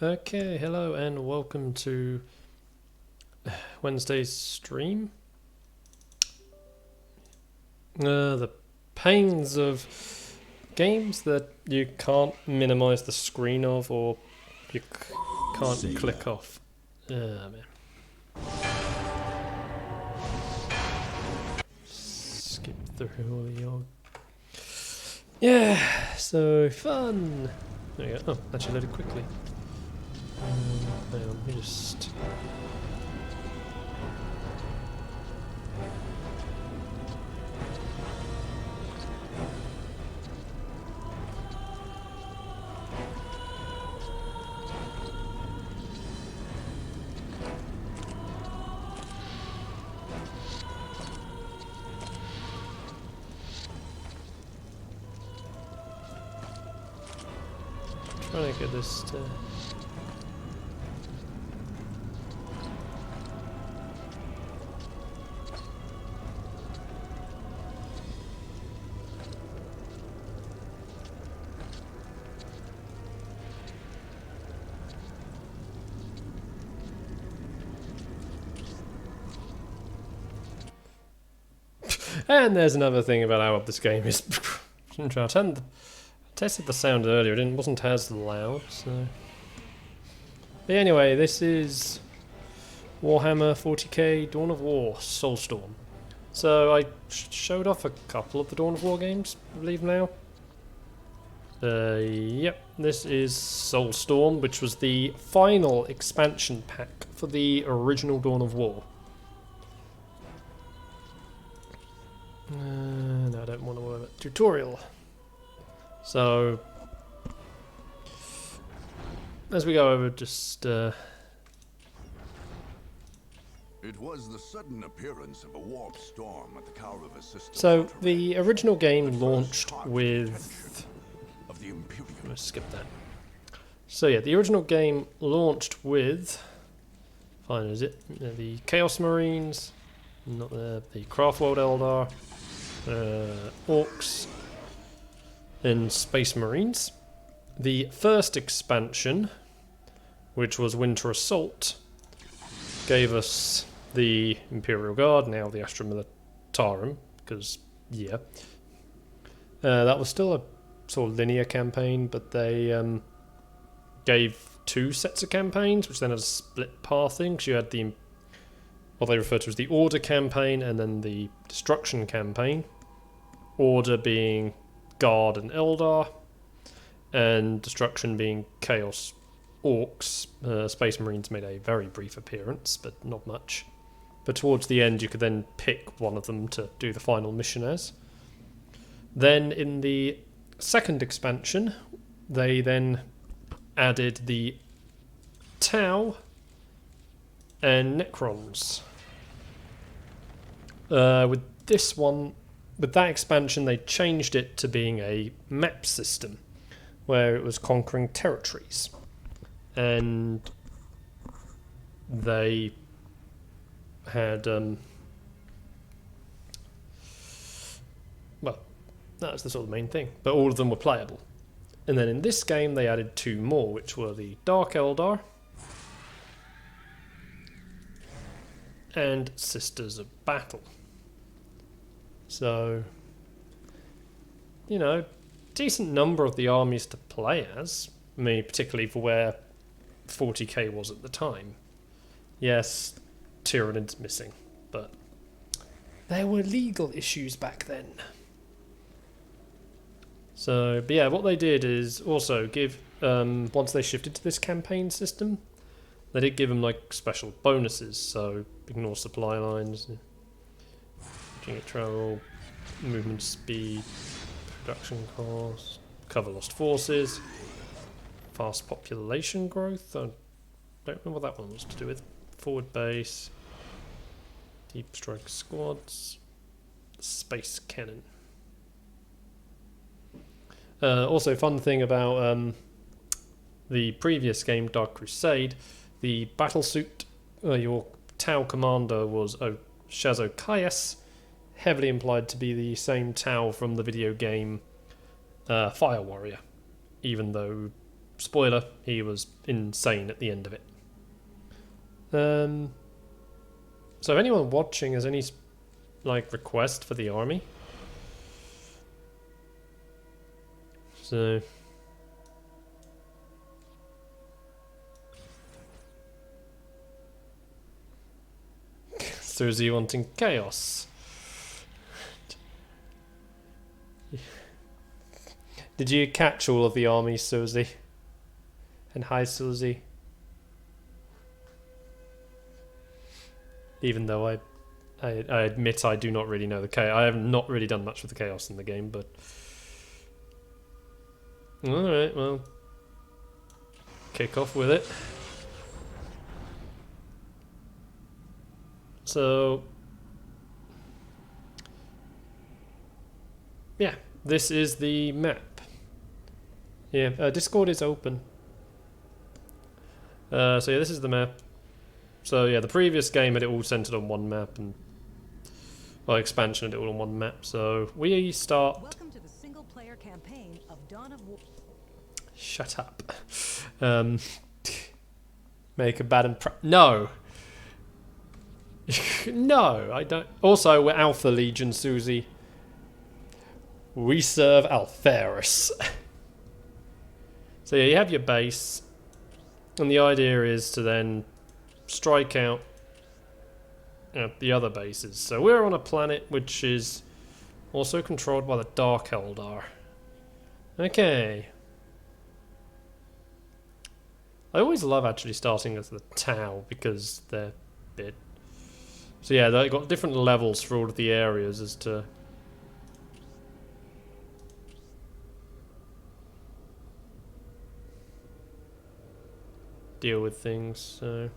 Okay, hello and welcome to Wednesday's stream. The pains of games that you can't minimize the screen of or you can't click off. Man. Skip through all the old... Yeah, so fun! There you go. Oh, actually loaded quickly. Hang on, let me just... trying to get this to... And there's another thing about how up this game is. I tested the sound earlier, it wasn't as loud, so... But anyway, this is Warhammer 40k Dawn of War Soulstorm. So I showed off a couple of the Dawn of War games, I believe now. Yep, this is Soulstorm, which was the final expansion pack for the original Dawn of War. No, I don't want to worry about tutorial. So, as we go over, just It was the sudden appearance of a warp storm at the Tower of Assistance. So the original game launched with... Of the Imperium. I'm going to skip that. So yeah, the original game launched with... Fine, is it? The Chaos Marines, not the Craftworld Eldar, Orcs, and Space Marines. The first expansion, which was Winter Assault, gave us the Imperial Guard, now the Astra Militarum, because, yeah. That was still a sort of linear campaign, but they gave two sets of campaigns, which then had a split pathing, because you had the, what they refer to as the Order campaign, and then the Destruction campaign. Order being Guard and Eldar, and Destruction being Chaos Orcs. Space Marines made a very brief appearance, but not much. But towards the end you could then pick one of them to do the final mission as. Then in the second expansion, they then added the Tau and Necrons. With this one, with that expansion, they changed it to being a map system, where it was conquering territories. And they had, well, that's the sort of main thing. But all of them were playable. And then in this game, they added two more, which were the Dark Eldar and Sisters of Battle. So, you know, decent number of the armies to play as. I mean, particularly for where 40k was at the time. Yes, Tyrannid's missing, but there were legal issues back then. So, but yeah, what they did is also give, once they shifted to this campaign system, they did give them like special bonuses, so ignore supply lines, travel, movement speed, production cost, cover lost forces, fast population growth. I don't know what that one was to do with. Forward base, deep strike squads, space cannon. Also, fun thing about the previous game, Dark Crusade, the battlesuit, your Tau commander was Shazo Kaias, heavily implied to be the same Tau from the video game Fire Warrior, even though spoiler, he was insane at the end of it. So if anyone watching has any like request for the army, so Susie wanting chaos. Did you catch all of the armies, Susie? And hi, Susie. Even though I admit I do not really know the chaos. I have not really done much with the chaos in the game, but alright, well, kick off with it. So yeah, this is the map. Yeah, Discord is open. So yeah, this is the map. So yeah, the previous game had it all centered on one map, and well, expansion had it all on one map. So we start. Welcome to the single-player campaign of Dawn of War. Shut up. Make a bad impression. No. No, I don't. Also, we're Alpha Legion, Susie. We serve Alferus. So yeah, you have your base, and the idea is to then strike out the other bases. So we're on a planet which is also controlled by the Dark Eldar. Okay. I always love actually starting as the Tau because they're a bit. So yeah, they've got different levels for all of the areas as to. Deal with things, so.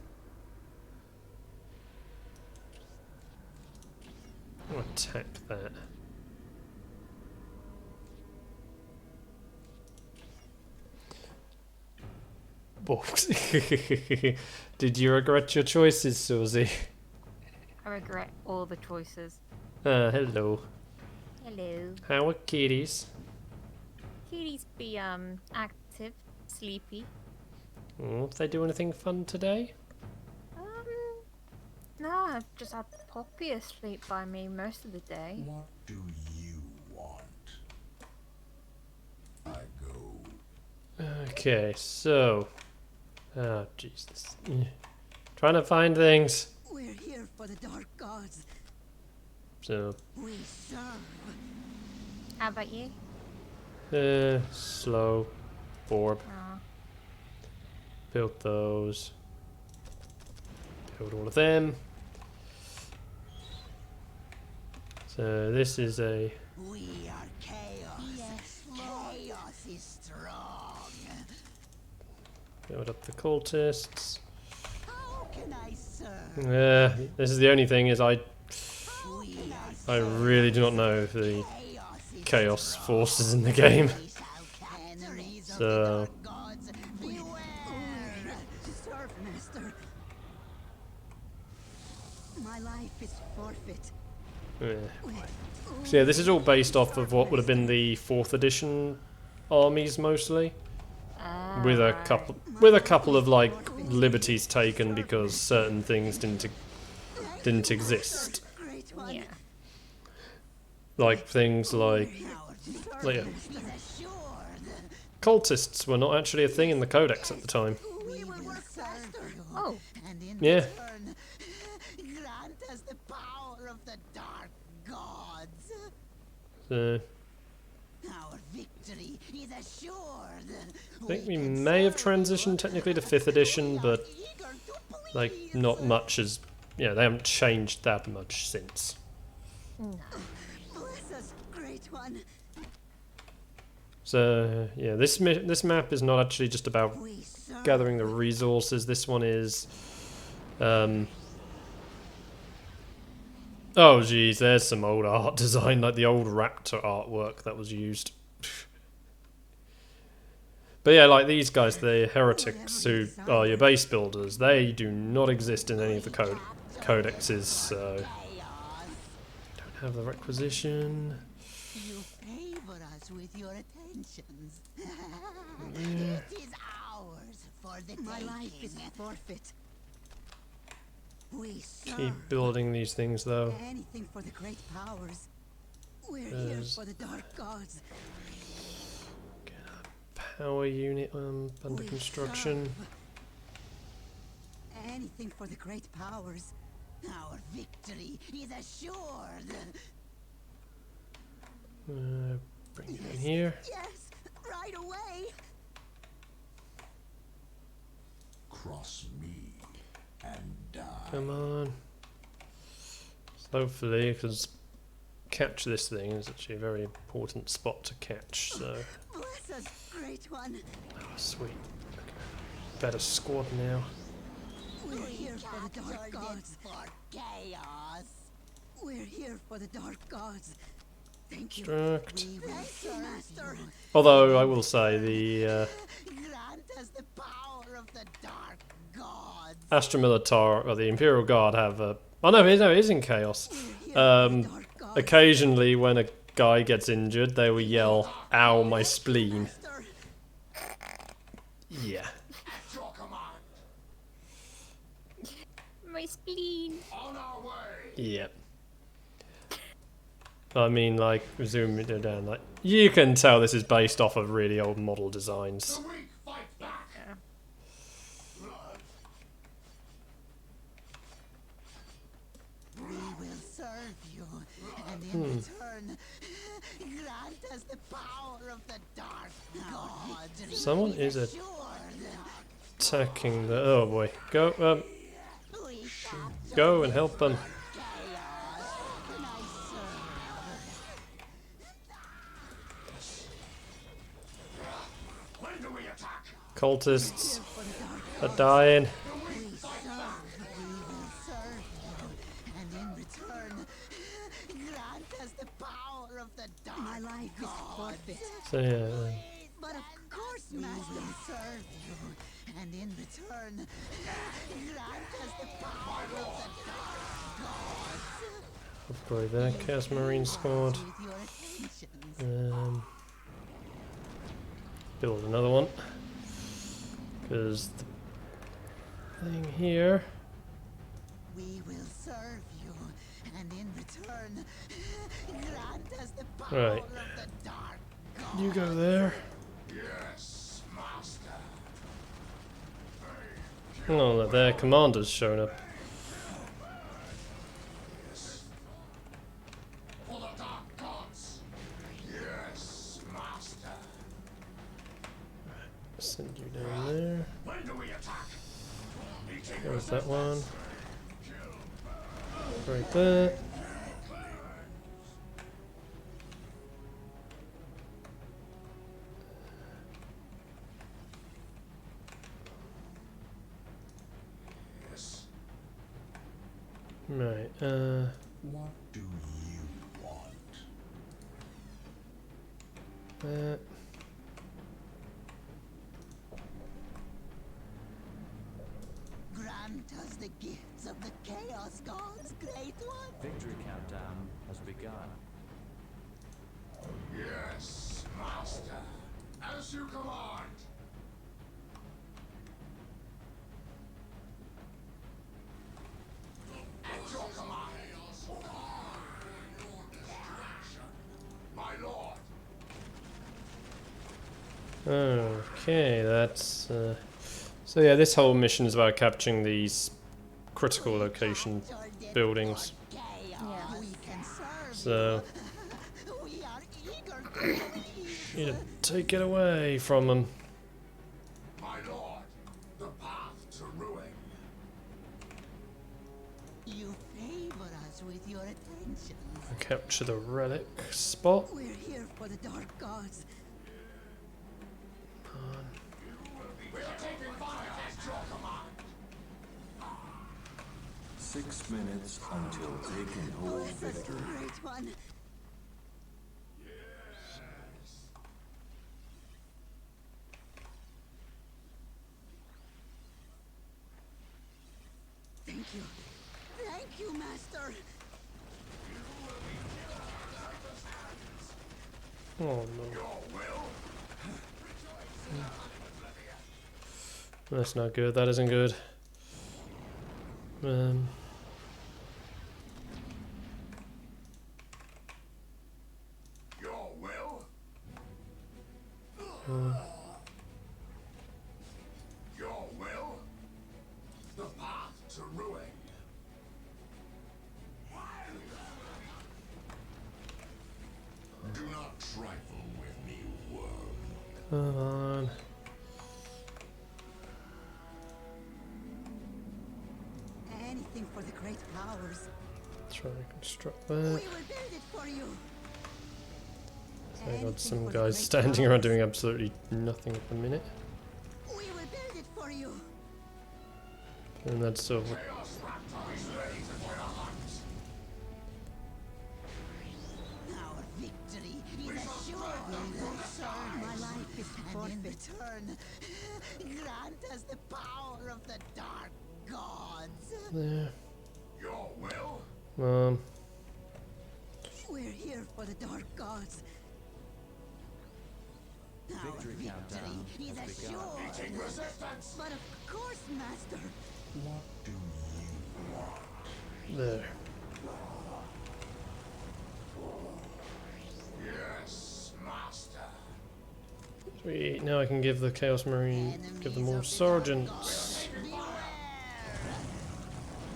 I'll attack that. Did you regret your choices, Susie? I regret all the choices. Hello. Hello. How are kitties? Kitties be active, sleepy. Oh, did they do anything fun today? No, I've just had Poppy asleep by me most of the day. What do you want? I go. Okay, so. Oh, Jesus. Trying to find things. We're here for the Dark Gods. So. We serve. How about you? Slow. Orb. Oh. Built those. Build all of them. So this is a. We are chaos. Yes, chaos is strong. Build up the cultists. How can I serve? This is the only thing is I We I really do not know the chaos is chaos forces in the game. enemies of So. the Dark Gods. Beware. Serve, master. My life is forfeit. Yeah. So yeah, this is all based off of what would have been the 4th edition armies mostly, with a couple of like liberties taken because certain things didn't exist, Great one. Yeah. like things like yeah, cultists were not actually a thing in the codex at the time. We will work faster. Oh. And in Yeah. return, grant us the power of the Dark Gods. So Our victory is assured. I think we may have transitioned technically to 5th edition, but like not much has. Yeah, they haven't changed that much since. Bless us, great one. So yeah, this map is not actually just about We serve. gathering the resources. This one is oh geez, there's some old art design, like the old raptor artwork that was used. But yeah, like these guys, the heretics who are your base builders, they do not exist in any of the codexes, so don't have the requisition. You favor us with your attentions. It is for the My life is taking. forfeit. We serve Keep building these things though. anything for the great powers. We're here There's- for the dark gods. Power unit under We construction. serve anything for the great powers. Our victory is assured. Bring it in here. Yes, right away. Cross me and die. Come on. So hopefully, because catch this thing is actually a very important spot to catch. So, Bless us, great one. oh, sweet. Better squad now. We're here for the dark Captured it gods. for chaos. We're here for the dark gods. Thank you. Construct. We will serve Master. Although I will say the Grant us the power of the dark gods. Astra Militar or the Imperial Guard have a. Oh no, it is in chaos. We're here for the dark gods. Occasionally, when a guy gets injured, they will yell, "Ow, my spleen!" Master. Yeah. At your command. My spleen. On our way. Yeah. I mean, like, zoom it down, like, you can tell this is based off of really old model designs. The weak fight back. We will serve you, and in return, grant us the power of the dark gods. Someone is Assured. attacking the. Oh boy. Go, We captured go and help them. chaos, and I serve. When do we attack? Cultists are dying. We will serve you, and in return, grant us the power of the dark My life is forfeit. So yeah. But of course, We Master. will serve you, and in return, grant us the power of the dark gods. Upgrade that Chaos Marine squad. With your attentions. Build another one. Because the thing here. We will serve you, and in return, grant us the power Right. of the dark gods. You go there. Yes, master. Oh, look, their commander's shown up. For the dark gods. Yes, master. Send you down there. When do we attack? Meeting There's with that one. Right there. Yes. Right, What do you want? that. Grant us the gifts of the Chaos Gods, Great One. Victory countdown has begun. Yes, master. As you command. At your command. Your distraction, my lord. Okay, that's. So yeah, this whole mission is about capturing these critical location buildings. Chaos. Yeah. We can serve. So We are eager to leave. you need to take it away from them. My lord, the path to ruin. You favor us with your attention. Capture the relic spot. We're here for the dark gods. We are taking fire at your command. 6 minutes until they can hold Bless us, victory. great one. Thank you. Thank you, Master. Oh no. That's not good. That isn't good. Your will? Your will? The path to ruin. Do not trifle with me, worm. Come on. Anything for the great powers. Try to construct We that. will build it for you. So I got Anything some for the guys great standing around powers. doing absolutely nothing at the minute. We will build it for you. And that's so. Chaos Raptor is ready for the hunt. Our victory is assured, sir. My life is And in forfeit. return, grant us the power of the dark gods. There. Your will? We're here for the dark gods. Our Victory victory countdown is has begun. assured. Meeting resistance. But of course, Master. What do you want? There. Yes, master. Sweet. Now I can give the Chaos Marine, give them more sergeants. Beware!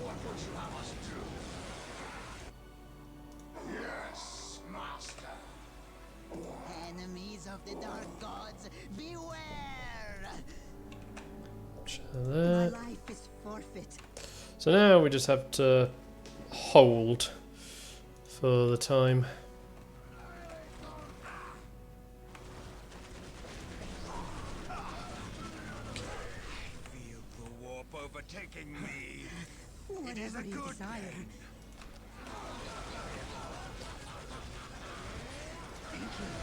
What would you have us do? Yes, master. Enemies of the dark gods, beware! Share My that. life is forfeit. So now we just have to hold for the time. Feel the warp overtaking me. Whatever you desire.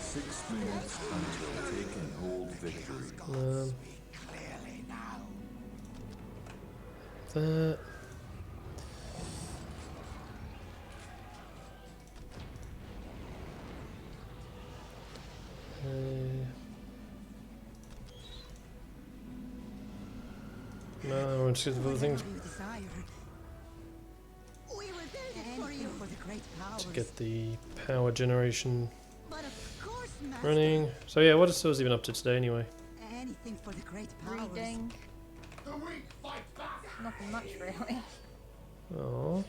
6 minutes until taken hold victory. Clearly now. That. No, we're just going for the things Whatever you desire. We will build it for Anything you. for the great powers. to get the power generation But of course, Master. running. So yeah, what is Soul's even up to today anyway? Anything for the great powers. Reading. The weak fight back. Nothing much really. Oh,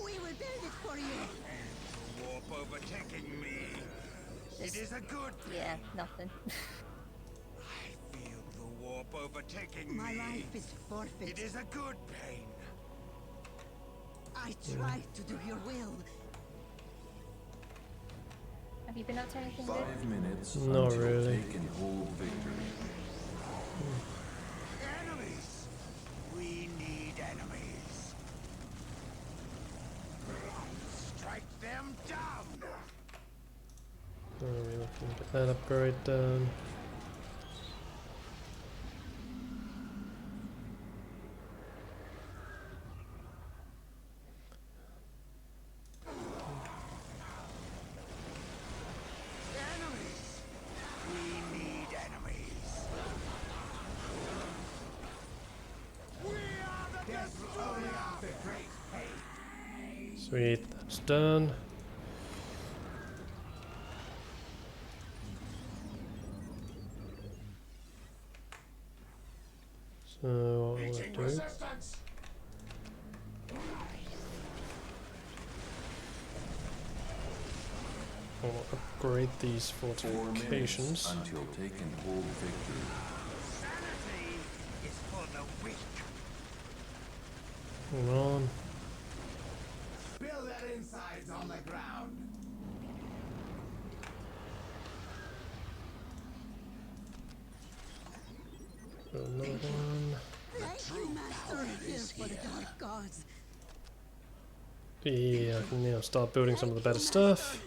We will build it for you. The warp overtaking me. It is a good. Yeah, nothing. I feel the warp overtaking My me. life is forfeit. It is a good pain. I try to do your will. Have you been up to anything good? 5 minutes Not until really. taken hold victory. Enemies. We need enemies. Strike them down. are we looking to get that upgrade done? Enemies. We need enemies. We are the destroyer. Sweet, that's done. So what Meeting will I do? resistance. I'll upgrade these 4 minutes fortifications. until taken hold victory. Sanity is for the weak. Hold on. Build their insides on the ground. Another one. Thank you, Master. We're here for the dark gods. Yeah, I can now start building some of the better stuff.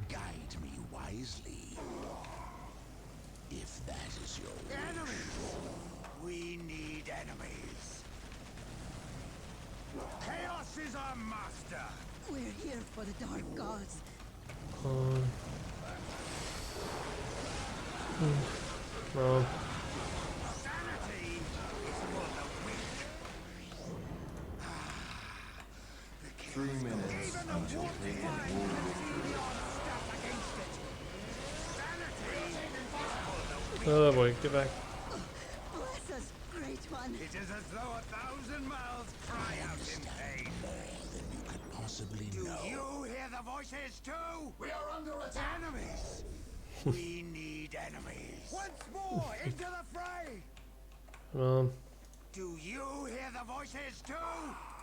Guide me wisely. If that is your wish. Enemies! We need enemies. Chaos is our master. We're here for the dark gods. Um, Well, 3 minutes until taken hold victory. oh boy, get back. Bless us, great one. It is as though 1,000 mouths cry out in pain. Possibly Do you hear the voices too? We are under attack. Enemies. We need enemies. Once more into the fray. Do you hear the voices too?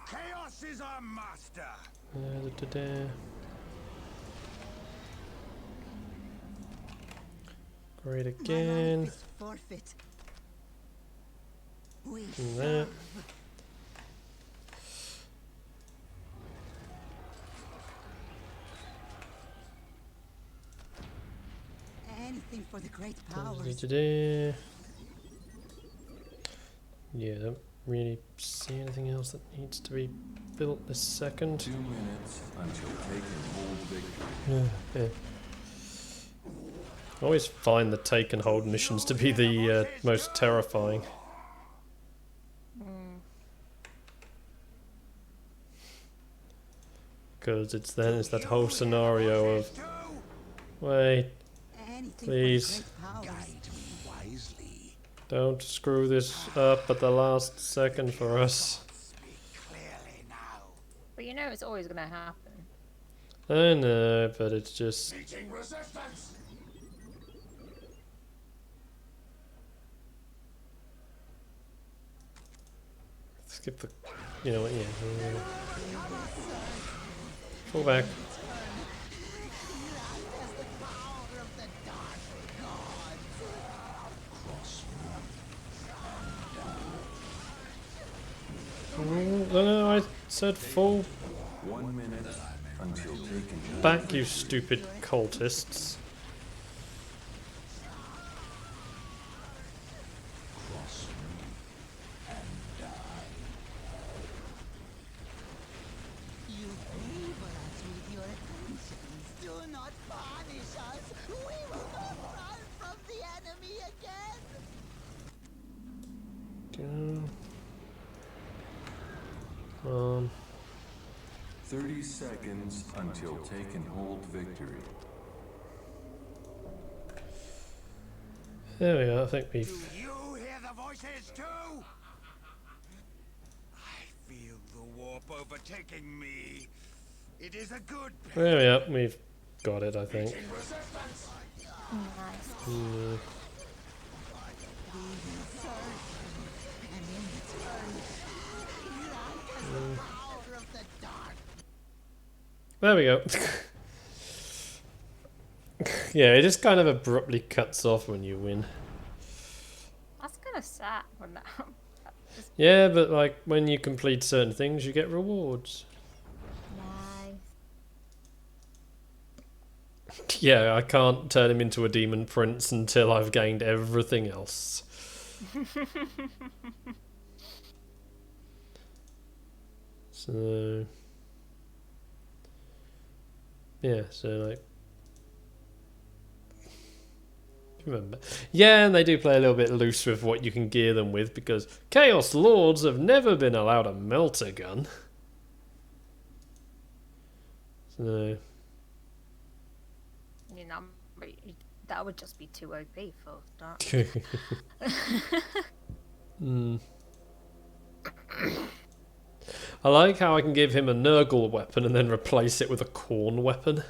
Chaos is our master. Great My again. life is forfeit. We Do that. serve. Anything for the great powers. Yeah, don't really see anything else that needs to be built this second. 2 minutes until taken hold victory. Yeah. I always find the take and hold missions to be the most terrifying. Because it's that whole scenario of, wait, Anything please. for the great powers. Wisely. Don't screw this up at the last second for us. Speak clearly now. But you know it's always gonna happen. I know, but it's just... Meeting resistance. Skip the... You know what, yeah. Fall back. No, I said fall 1 minute until taken hold back, you stupid cultists. You favor us with your attentions. Do not punish us. We will not run from the enemy again. 30 seconds until taken hold victory. There we go, I think Do we've... you hear the voices too? I feel the warp overtaking me. It is a good pain. There we are, we've got it, I think. Resistance. Nice. Hmm. We will serve you, and in return, grant us the power of the dark. There we go. Yeah, it just kind of abruptly cuts off when you win. That's kind of sad when that. Just Yeah, but like when you complete certain things, you get rewards. nice. Yeah, I can't turn him into a demon prince until I've gained everything else. So... Yeah, so like... Remember. Yeah, and they do play a little bit loose with what you can gear them with, because Chaos Lords have never been allowed a melter gun. So... You know, but that would just be too OP for that. I like how I can give him a Nurgle weapon and then replace it with a corn weapon.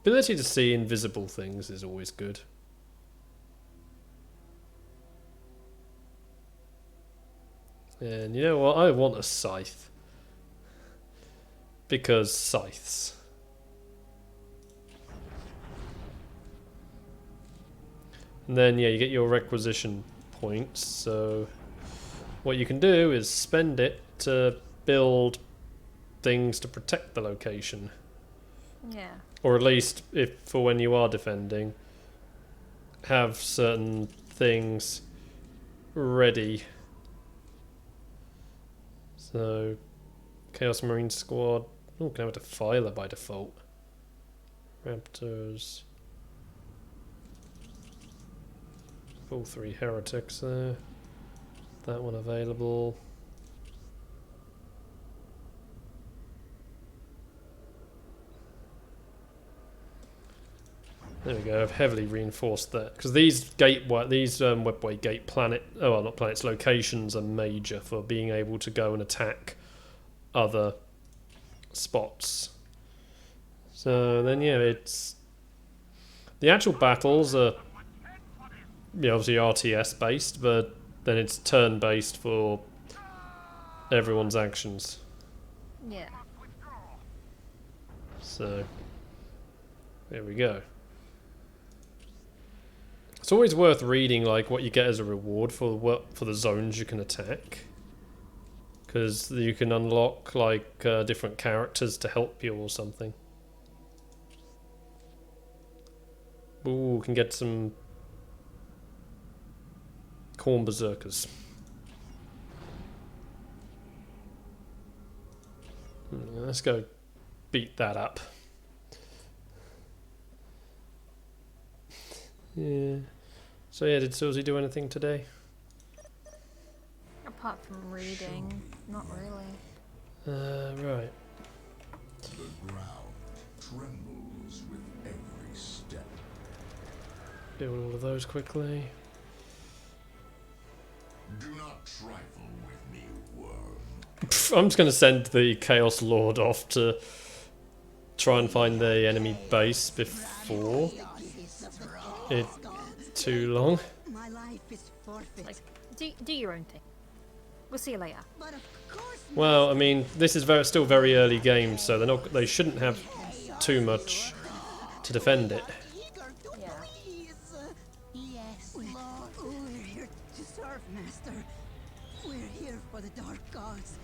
Ability to see invisible things is always good. And you know what? I want a scythe. Because scythes. And then, yeah, you get your requisition points, so what you can do is spend it to build things to protect the location. Yeah. Or at least, if for when you are defending, have certain things ready. So, Chaos Marine Squad. Oh, can have a Defiler by default. Raptors. Full 3 Heretics there. That one available. There we go. I've heavily reinforced that because these webway gate planet, oh well, not planets, locations are major for being able to go and attack other spots. So then, yeah, it's the actual battles are, yeah, obviously RTS based, but then it's turn based for everyone's actions. Yeah. So there we go. It's always worth reading like what you get as a reward for the zones you can attack, because you can unlock like different characters to help you or something. Ooh, can get some corn berserkers. Let's go beat that up. Yeah. So yeah, did Susie do anything today? Apart from reading, not really. Right. The ground trembles with every step. Build all of those quickly. Do not trifle with me, worm. I'm just going to send the Chaos Lord off to try and find the enemy base before it's too long. My life is forfeit. Like, do your own thing. We'll see you later. But of course, Well, I mean, this is still very early game, so they shouldn't have too much to defend it. eager to Yeah. please. Yes, Lord. We're here to serve, Master. We're here for the Dark Gods.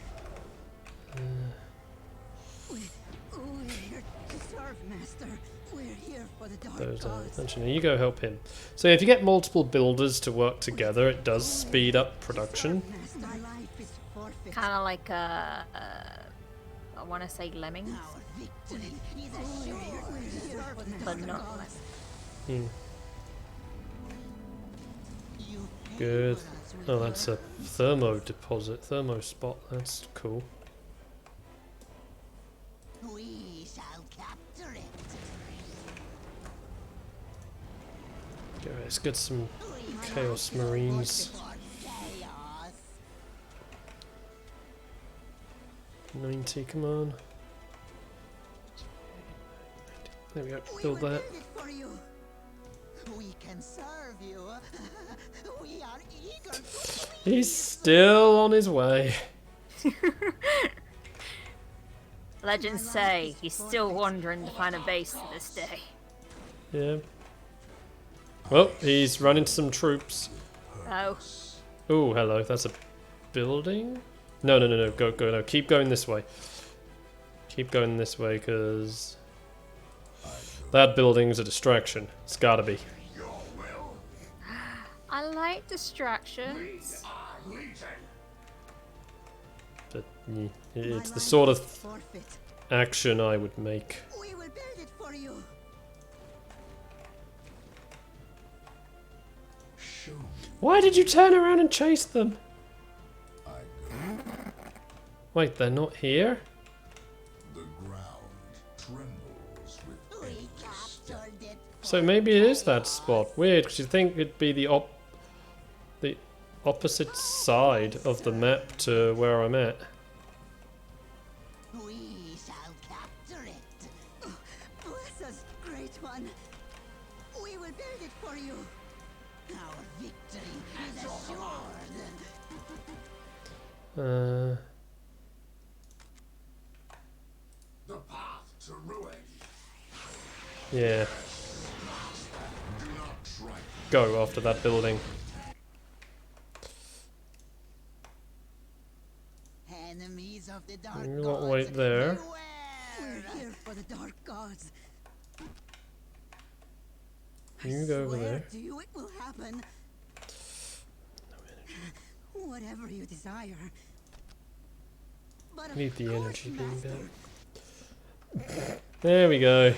We're here to serve, Master. We're here for the Dark Those Gods. actually, you go help him. So if you get multiple builders to work together, it does speed up production. Master, my life is forfeit. Kind of like I want to say lemmings, Our victory is assured. We're here for the but Dark not Gods. Hmm, You pay good. for us with Oh, that's a thermo deposit, thermo spot. That's cool. We shall capture it. Okay, let's get some We Chaos Marines. for chaos. 90, come on. There we go, We build will that. build it for you. We can serve you. We are eager to please. He's still on his way. legends say he's still wandering to find a base to this day. Yeah. Well, he's running some troops. Oh, Oh, hello, that's a building? No, go, no, keep going this way. Keep going this way, because that building's a distraction. It's gotta be. Your will, I like distractions. are legion. But yeah, it's My the life sort of is forfeit. action I would make. We will build it for you. Show me Why did you turn around and chase them? I go. Wait, they're not here? The ground trembles with We every step. captured it. So maybe it is that spot. Weird, because you'd think it'd be the opposite side of the map to where I'm at. We shall capture it. Bless us, great one. We will build it for you. Our victory is assured. The path to ruin. Yeah. Do not trifle. Go after that building. Enemies of the Dark You Gods. lot wait there. beware. We're here for the Dark Gods. You go over Swear there. to you it will happen. Whatever you desire. But of Need the course, energy beam Master. back. There we go.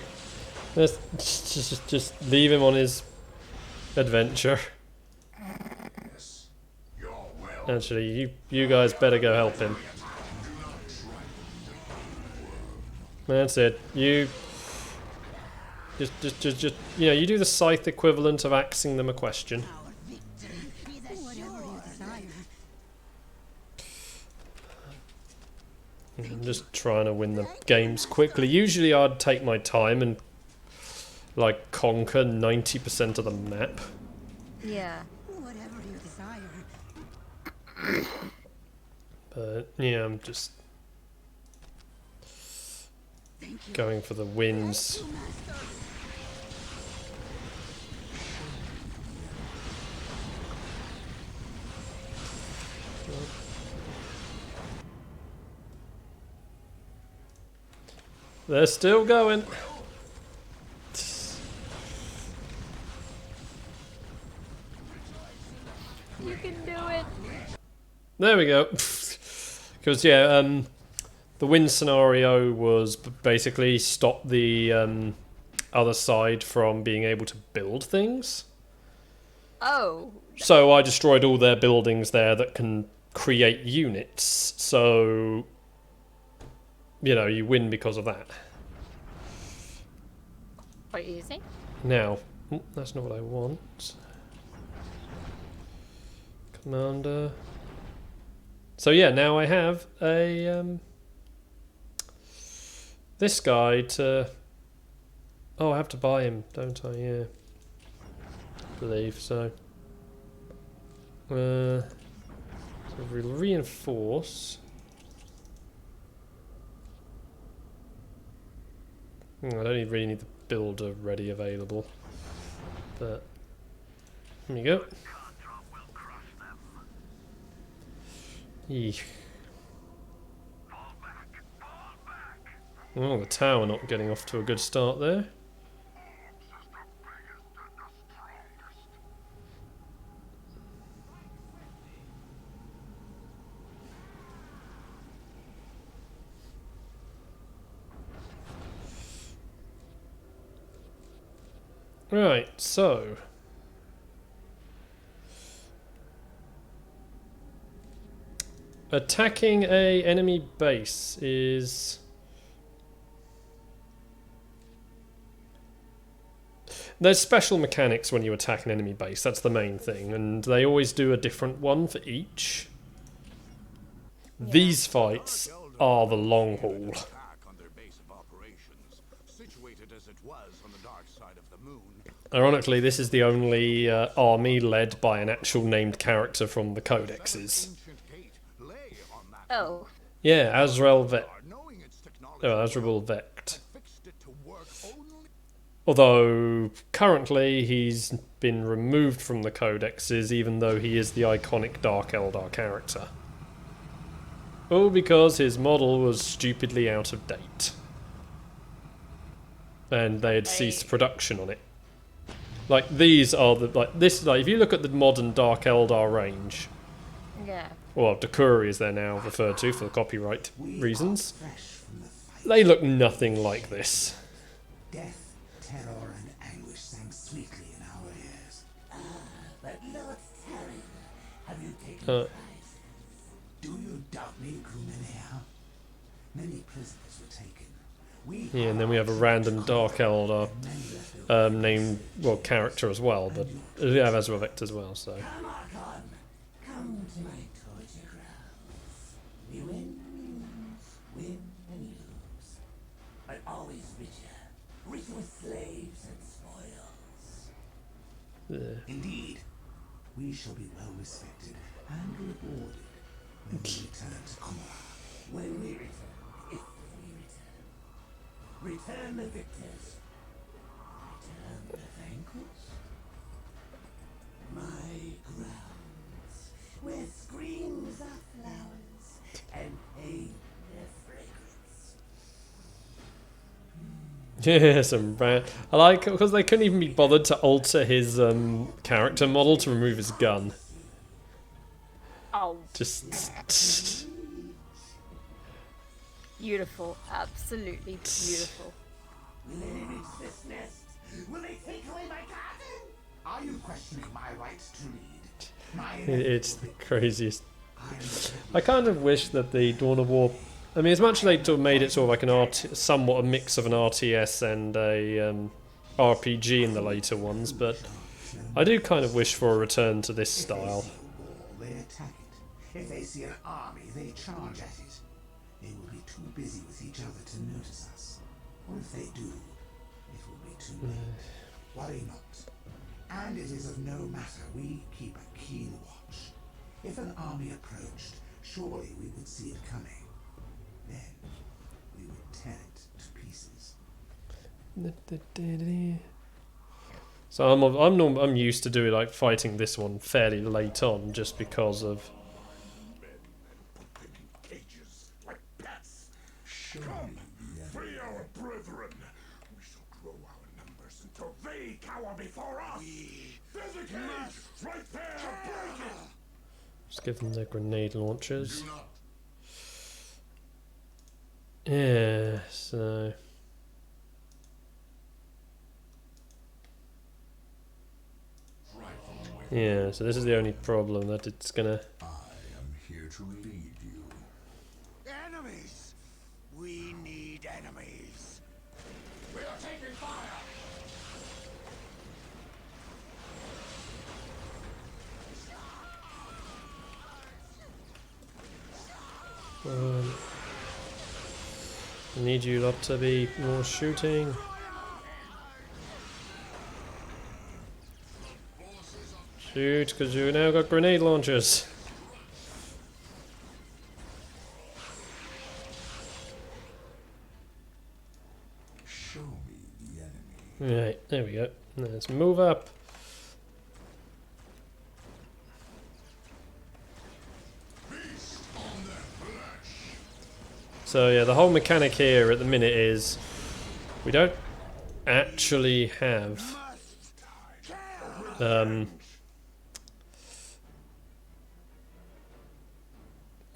Let's just leave him on his adventure. Actually, you guys better go help him. That's it. You just you know, you do the scythe equivalent of asking them a question. Our victory is assured. I'm just trying to win the games quickly. Usually I'd take my time and like conquer 90% of the map. Yeah. Whatever you desire. But yeah, I'm just Thank you. going for the wins. Master. They're still going. You can do it. There we go. Because yeah, the win scenario was basically stop the other side from being able to build things. Oh. So I destroyed all their buildings there that can create units. So, you know, you win because of that. What are you using? Now, that's not what I want. Commander. So yeah, now I have a this guy to. Oh, I have to buy him, don't I? Yeah, I believe so. So we'll reinforce. I don't really need the builder ready available, but here we go. Eesh. Oh, the tower not getting off to a good start there. Right, so attacking a enemy base is there's special mechanics when you attack an enemy base, that's the main thing, and they always do a different one for each. Yeah. These fights are the long haul. Attack on their base of operations, situated as it was on the dark side of the moon. Ironically, this is the only army led by an actual named character from the codexes. Ancient gate lay on that Oh. Yeah, Azrael Vect. knowing its technology Oh, Azrael Vect. fixed it to work only. Although currently he's been removed from the codexes, even though he is the iconic Dark Eldar character. All because his model was stupidly out of date, and they had ceased production on it. Like these are the if you look at the modern Dark Eldar range, Yeah. well, Dakuri is there now referred to for copyright reasons. They look nothing like this. Death, terror, and anguish sang sweetly in our ears. But Lord Terry, have you taken Uh, prizes? Do you doubt me, Krumenea? Many prisoners were taken. Yeah, and then we have a random Dark Eldar named, well, character as well, but we have Ezra Vect as well, so. Come on, come to my torture grounds. We win and lose. But always richer with slaves and spoils. Yeah. Indeed, we shall be well respected and rewarded when we return to Kumara. When we return, if we return. Return the victors. Return the vanquished. My grounds, where screams are flowers and pain their fragrance. Yeah, some I like it because they couldn't even be bothered to alter his character model to remove his gun. Oh. Just Beautiful. Absolutely beautiful. Will they reach this nest? Will they take away my garden? Are you questioning my right to lead? My It's the craziest. I kind of wish that the Dawn of War. I mean, as much as they sort of made it sort of like somewhat a mix of an RTS and a RPG in the later ones, but I do kind of wish for a return to this style. They attack it. If they see an army, they charge at it. They will be too busy with each other to notice us. Or if they do, it will be too late. Worry not. And it is of no matter. We keep a keen watch. If an army approached, surely we would see it coming. Then we would tear it to pieces. So I'm used to doing like fighting this one fairly late on, just because of. Free our brethren. We shall grow our numbers until they cower before us. There's a cage right there. Break it. Just give them their grenade launchers. Yeah, so. Yeah, so this is the only problem, that it's gonna. I am here to lead you. Enemies! We need enemies. We are taking fire! I need you lot to be more shooting. Shoot, because you now got grenade launchers. Show me the enemy. Right, there we go. Let's move up. So yeah, the whole mechanic here at the minute is we don't actually have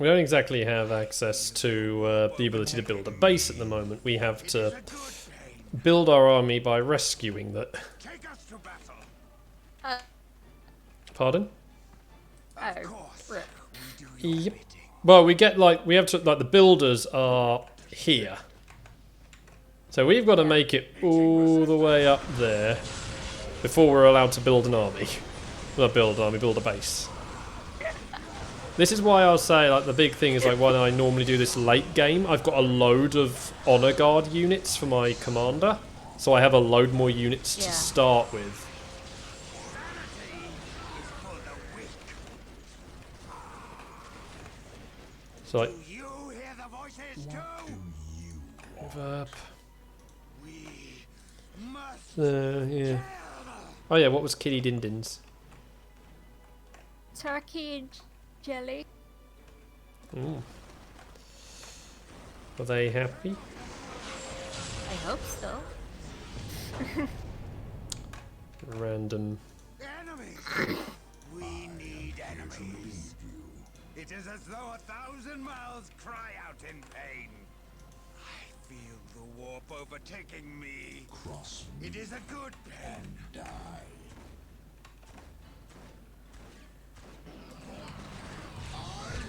we don't exactly have access to the ability to build a base at the moment. We have to build our army by rescuing that. Pardon? Oh, rip. Yep. Well, we get we have to the builders are here, so we've got to make it all the way up there before we're allowed to build an army. Not build an army, build a base. This is why I'll say the big thing is why I normally do this late game. I've got a load of honor guard units for my commander, so I have a load more units to start with. So move up. Yeah. Oh yeah, what was Kitty Dindin's? Turkey and jelly. Ooh. Are they happy? I hope so. Random. Enemies! We need enemies. It is as though 1,000 mouths cry out in pain. I feel the warp overtaking me. Cross me. It is a good pain. And die. I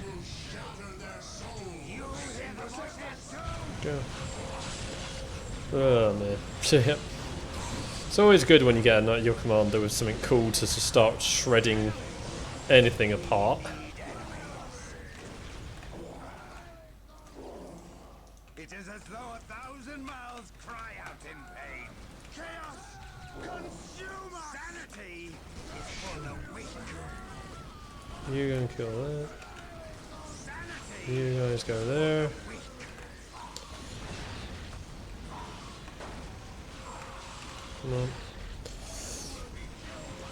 will shatter their souls. You hear the voices too? Go. Oh man. Yep. It's always good when you get your commander with something cool to start shredding anything apart. It is as though 1,000 mouths cry out in pain. Chaos! Consume us! Sanity is for the weak. You gonna kill that. Sanity. You guys go there. Come on.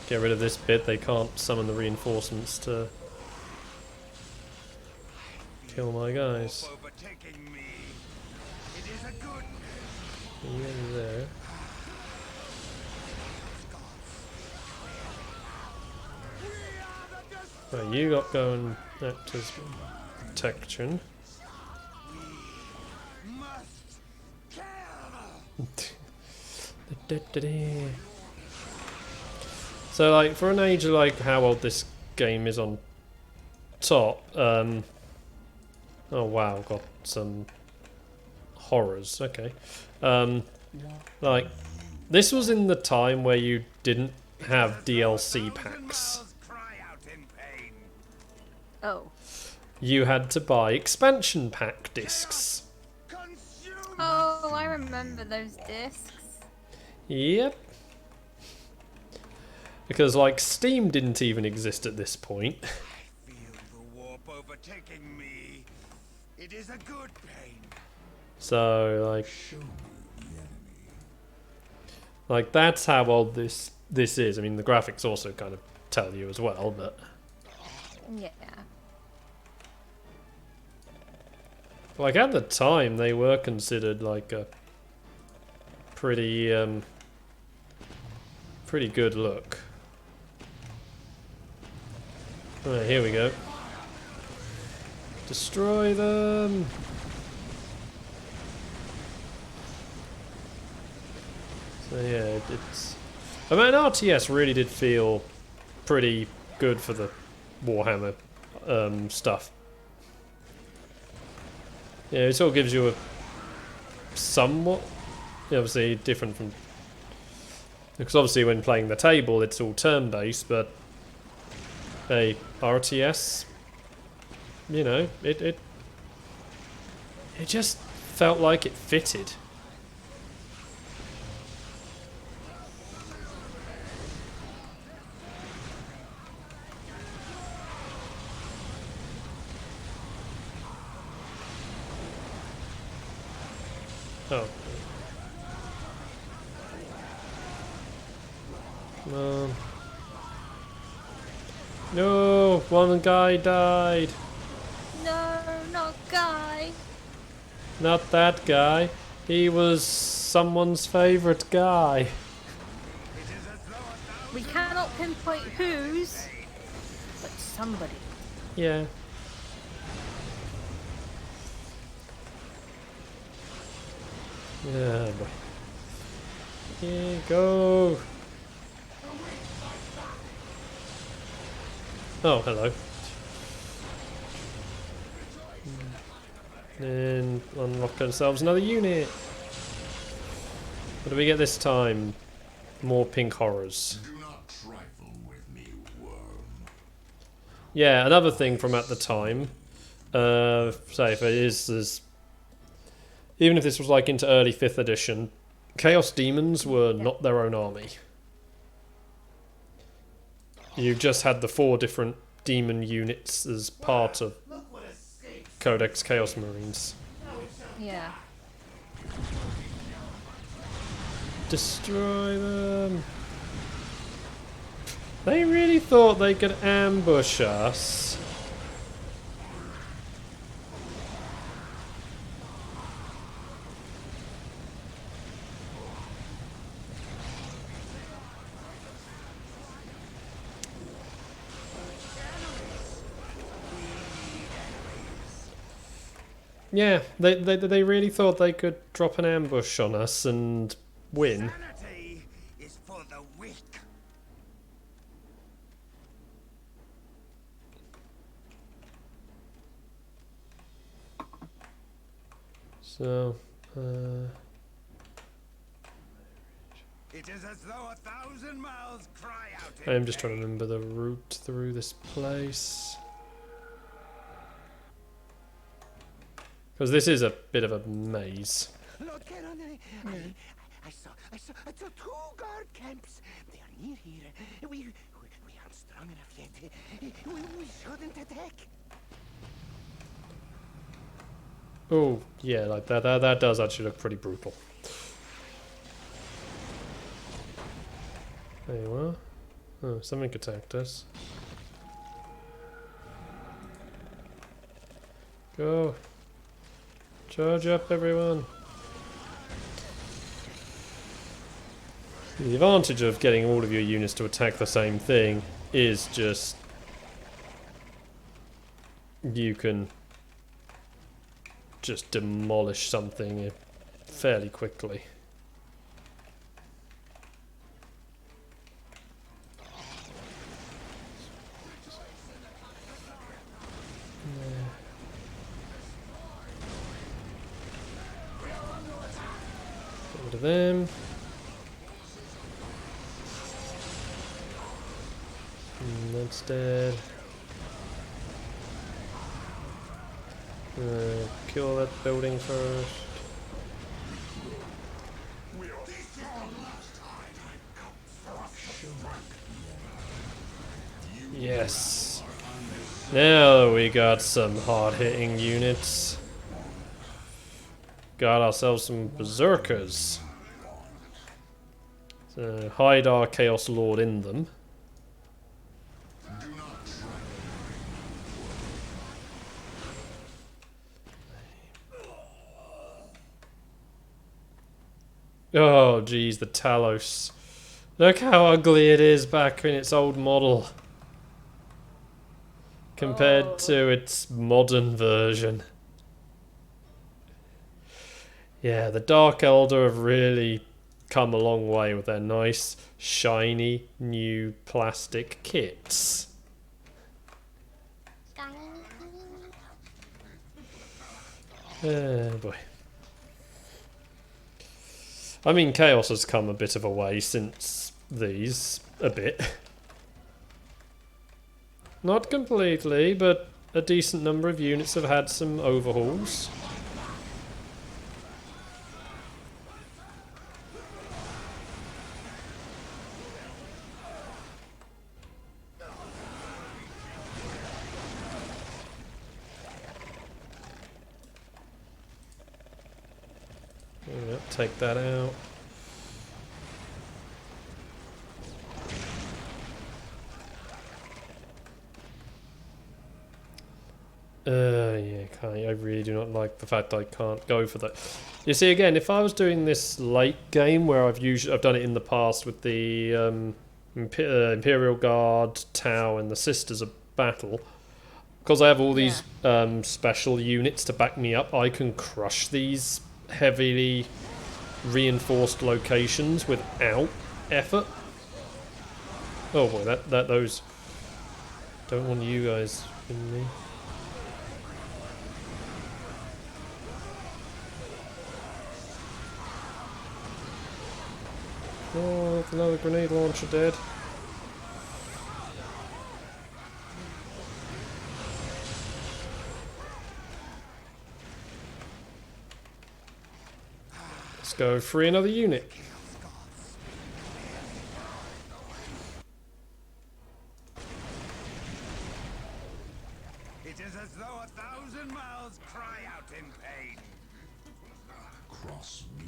Get rid of this bit, they can't summon the reinforcements to kill my guys. You go there. Right, you got going act as protection. So, like, for an age of like how old this game is on top, oh wow, got some horrors. Okay, like this was in the time where you didn't have DLC packs. Oh. You had to buy expansion pack discs. Oh, I remember those discs. Yep. Because, like, Steam didn't even exist at this point. I feel the warp overtaking me. It is a good pain. So, like that's how old this is. I mean, the graphics also kind of tell you as well, but Yeah. like at the time they were considered like a pretty pretty good look. Alright, here we go. Destroy them. So yeah, it's. I mean, RTS really did feel pretty good for the Warhammer stuff. Yeah, it sort of gives you a somewhat, obviously different from, because obviously when playing the table it's all turn-based, but a RTS, you know, it just felt like it fitted. Oh. Come on. No, one guy died. No, not Guy. Not that guy. He was someone's favourite guy. We cannot pinpoint whose, but somebody. Yeah. Yeah, boy. Yeah, go. Oh, hello. And unlock ourselves another unit. What do we get this time? More pink horrors. Do not trifle with me, worm. Yeah, another thing from at the time. Say if it is even if this was like into early 5th edition, Chaos Demons were not their own army. You just had the 4 different demon units as part of Codex Chaos Marines. Yeah. Destroy them. They really thought they could ambush us. Yeah, they really thought they could drop an ambush on us and win. Sanity is for the weak. So, It is as though 1,000 mouths cry out. I'm just trying to remember the route through this place. Because this is a bit of a maze. Lord Caron, I saw 2 guard camps. They are near here. We aren't strong enough yet. We shouldn't attack. Oh, yeah, like that does actually look pretty brutal. There you are. Oh, something attacked us. Go. Charge up, everyone. The advantage of getting all of your units to attack the same thing is just you can just demolish something fairly quickly. Get rid of them. That's dead. Kill that building first. Yes. Now we got some hard-hitting units. Got ourselves some berserkers. So hide our Chaos Lord in them. Oh geez, the Talos. Look how ugly it is back in its old model. Compared to its modern version. Yeah, the Dark Elder have really come a long way with their nice, shiny, new plastic kits. Oh boy. I mean, Chaos has come a bit of a way since these. A bit. Not completely, but a decent number of units have had some overhauls. Yep, take that out. Yeah, I really do not like the fact I can't go for that. You see, again, if I was doing this late game where I've done it in the past with the Imperial Guard, Tau, and the Sisters of Battle, because I have all these special units to back me up, I can crush these heavily reinforced locations without effort. Oh boy, those don't want you guys in me. Oh, another grenade launcher dead. Let's go free another unit. It is as though 1,000 mouths cry out in pain. Cross me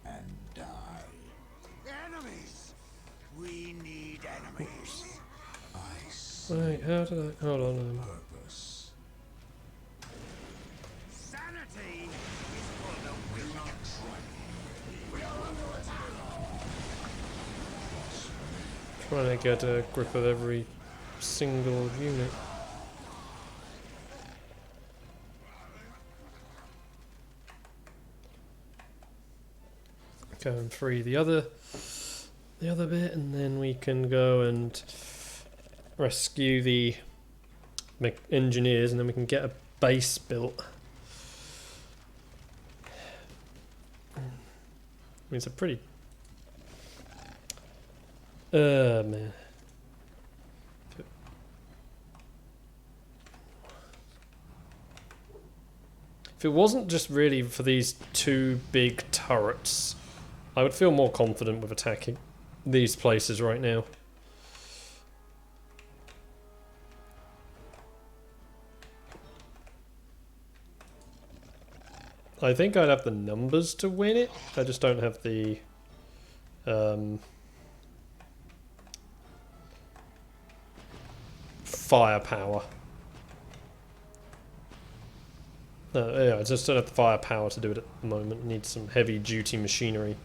and die. Enemies! We need enemies. Right, how did I... Hold on. Purpose. Sanity is for the weak. Trying to get a grip of every single unit. Go and free the other bit, and then we can go and rescue the engineers, and then we can get a base built. I mean, it's a pretty... man. If it wasn't just really for these two big turrets, I would feel more confident with attacking these places right now. I think I'd have the numbers to win it. I just don't have the firepower. No, yeah, I just don't have the firepower to do it at the moment. Need some heavy duty machinery.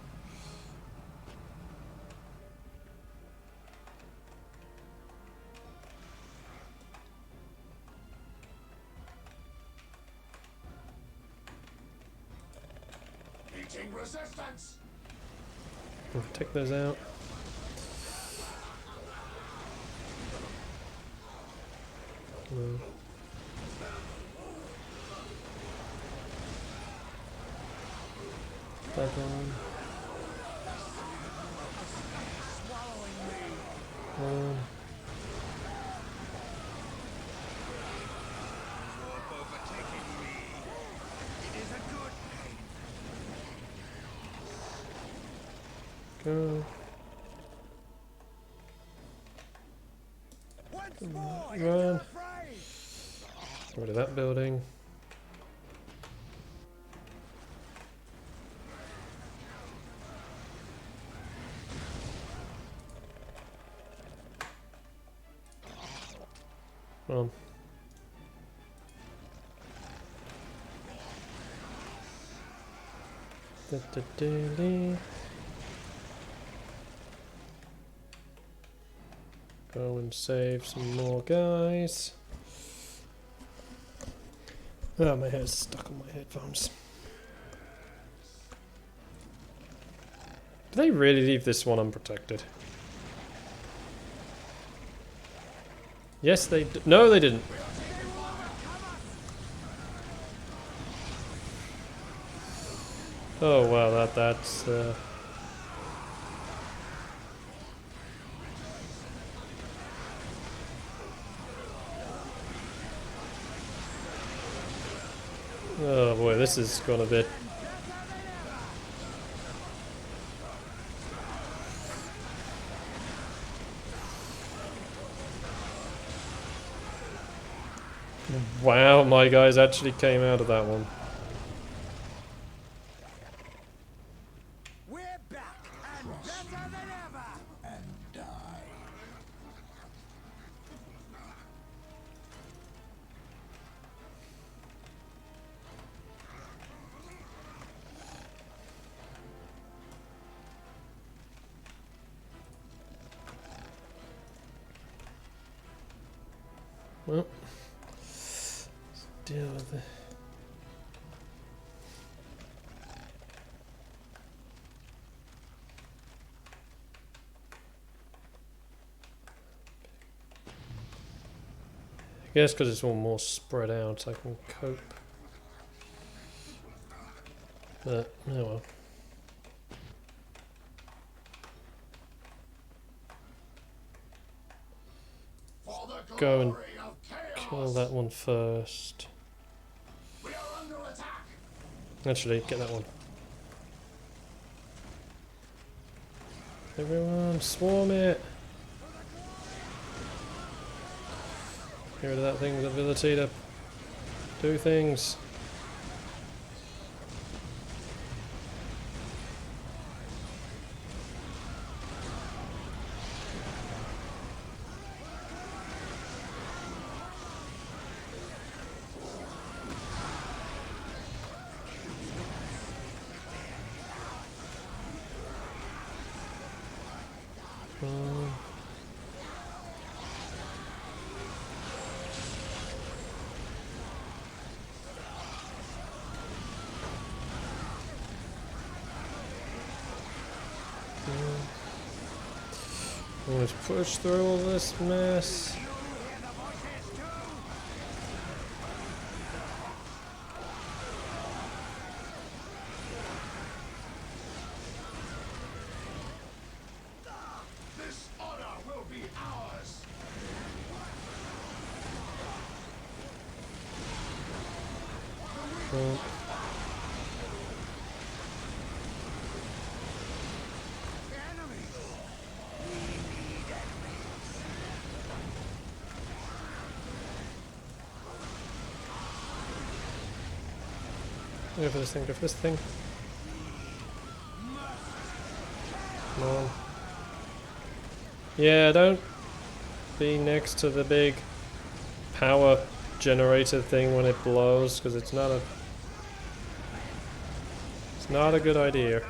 Meeting resistance. We'll take those out. No. That one. One. Go. Run. Get rid of that building. Well. Go and save some more guys. Oh, my hair's stuck on my headphones. Did they really leave this one unprotected? Yes, they did. No, they didn't. Oh wow, that's oh boy, this is gone a bit. Wow, my guys actually came out of that one. We're back and better than ever. And die. Well, let's deal with it. I guess because it's all more spread out, I can cope. But, oh well. For the Go and glory of chaos. kill that one first. We are under attack. Actually, get that one. Everyone, swarm it! Get rid of that thing's ability to do things. Let's push through all this mess. This honor will be ours. Well, go for this thing, go for this thing. Come on. Yeah, don't be next to the big power generator thing when it blows, because it's not a good idea.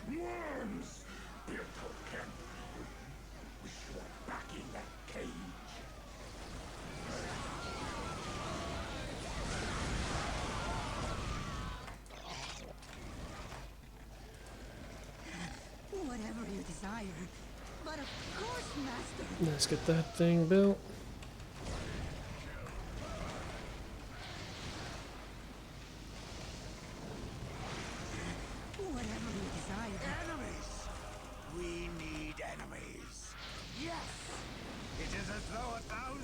Worms! Built of camp. Wish you were back in that cage. Whatever you desire. But of course, Master. Let's get that thing built. Whatever you desire. Enemies! We need enemies. Yes! It is as though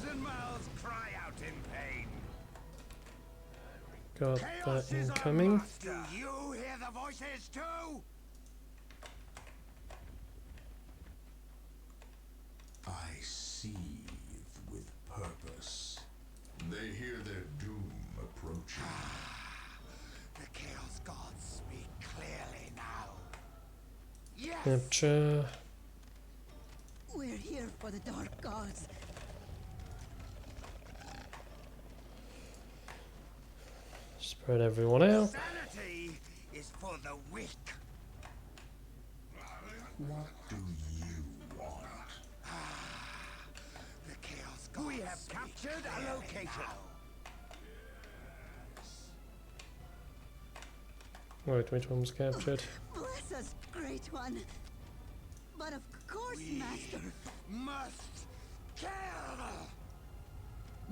1,000 mouths cry out in pain. Got Chaos that is our incoming. master. Do you hear the voices too? I seethe with purpose. They hear their doom approaching. The Chaos Gods speak clearly now. Yes! Capture. We're here for the Dark Gods. Spread everyone out. Sanity is for the weak. What do you want? The Chaos Gods. We have captured a location. Wait, which one was captured? Bless us, Great One. But of course, Master. Must kill.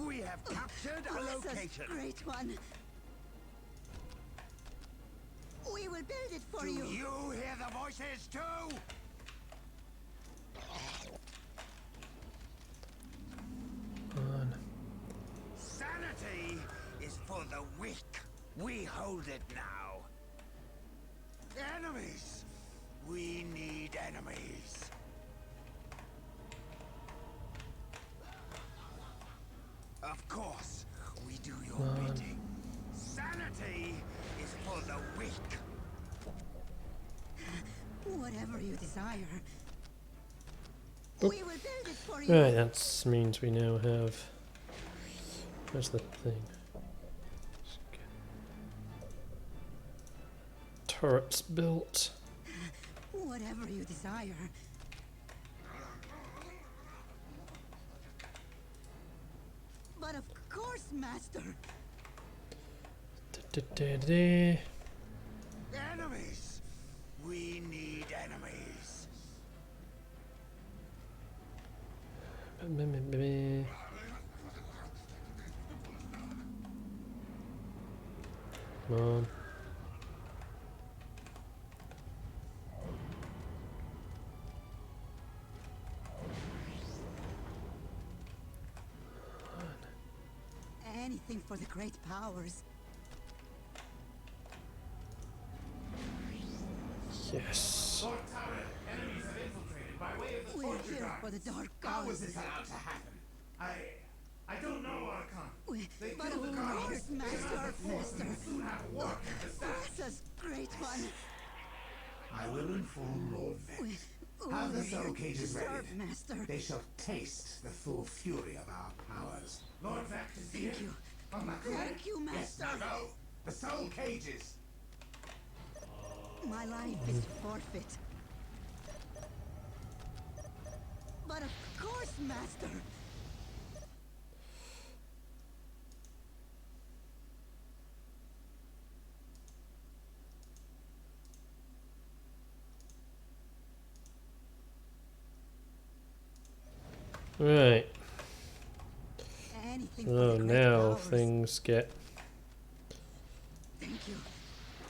We have captured a Bless us, location. Great One. We will build it for Do you. you hear the voices too? On. Sanity is for the weak. We hold it now. Enemies! We need enemies. Of course, we do your bidding. Sanity is for the weak. Whatever you desire. Oop. We will build it for you. Right, that means we now have. Where's the thing? Let's get turrets built. Whatever you desire. But of course, Master. Da-da-da-da. Enemies! We need enemies. Come on. Anything for the great powers. Yes. Lord Tower, enemies have infiltrated by way of the We're torture here guards. for the Dark How Gods. was this allowed to happen? I don't know, Archon. They But killed the of guards. course, They Master. are forced and soon have war to establish. Bless us, Great One. I will inform Lord Vex. Have the soul cages ready. Master. They shall taste the full fury of our powers. Lord Vex is here. Thank you. On the Thank you, Master. Yes, now go. The soul cages. My life is forfeit. But of course, Master. Right. Anything for Oh, the great now powers. things get. Thank you.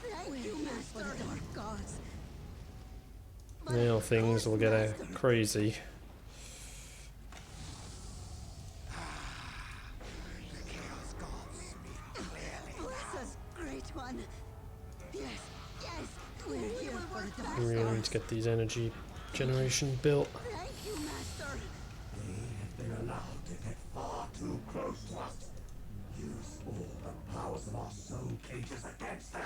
Thank you, Master. For the Dark Gods. But Now of things course, will get Master. crazy. The Chaos Gods speak clearly. Bless us, Great One. Yes, yes. We're here for the Dark We really need Gods. to get these energy generation built. Thank you, Master. They have been allowed to get far too close to us. Use all the powers of our soul cages against them.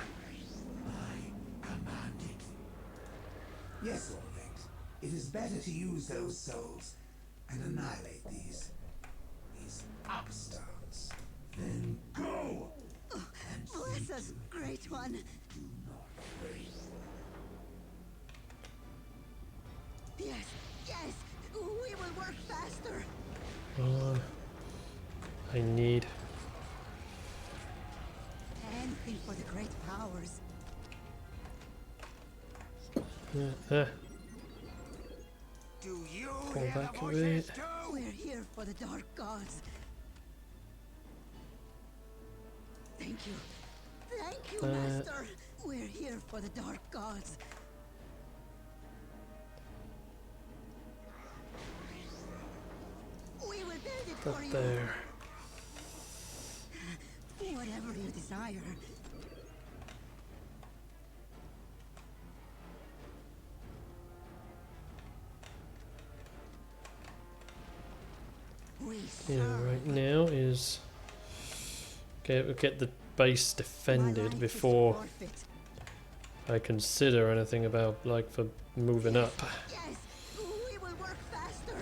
I command it. Yes, Lord Vex. It is better to use those souls and annihilate these upstarts. Then go! one. Yes, yes, we will work faster. I need. Anything for the great powers. Do you Pull hear back the a voices bit. too? We're here for the dark gods. Thank you. Thank you, Master. We're here for the dark gods. We will build it for Up you. there. Whatever you desire. We Yeah, serve. right now is get the base My defended life is before forfeit. I consider anything about like for moving up. Yes, we will work faster.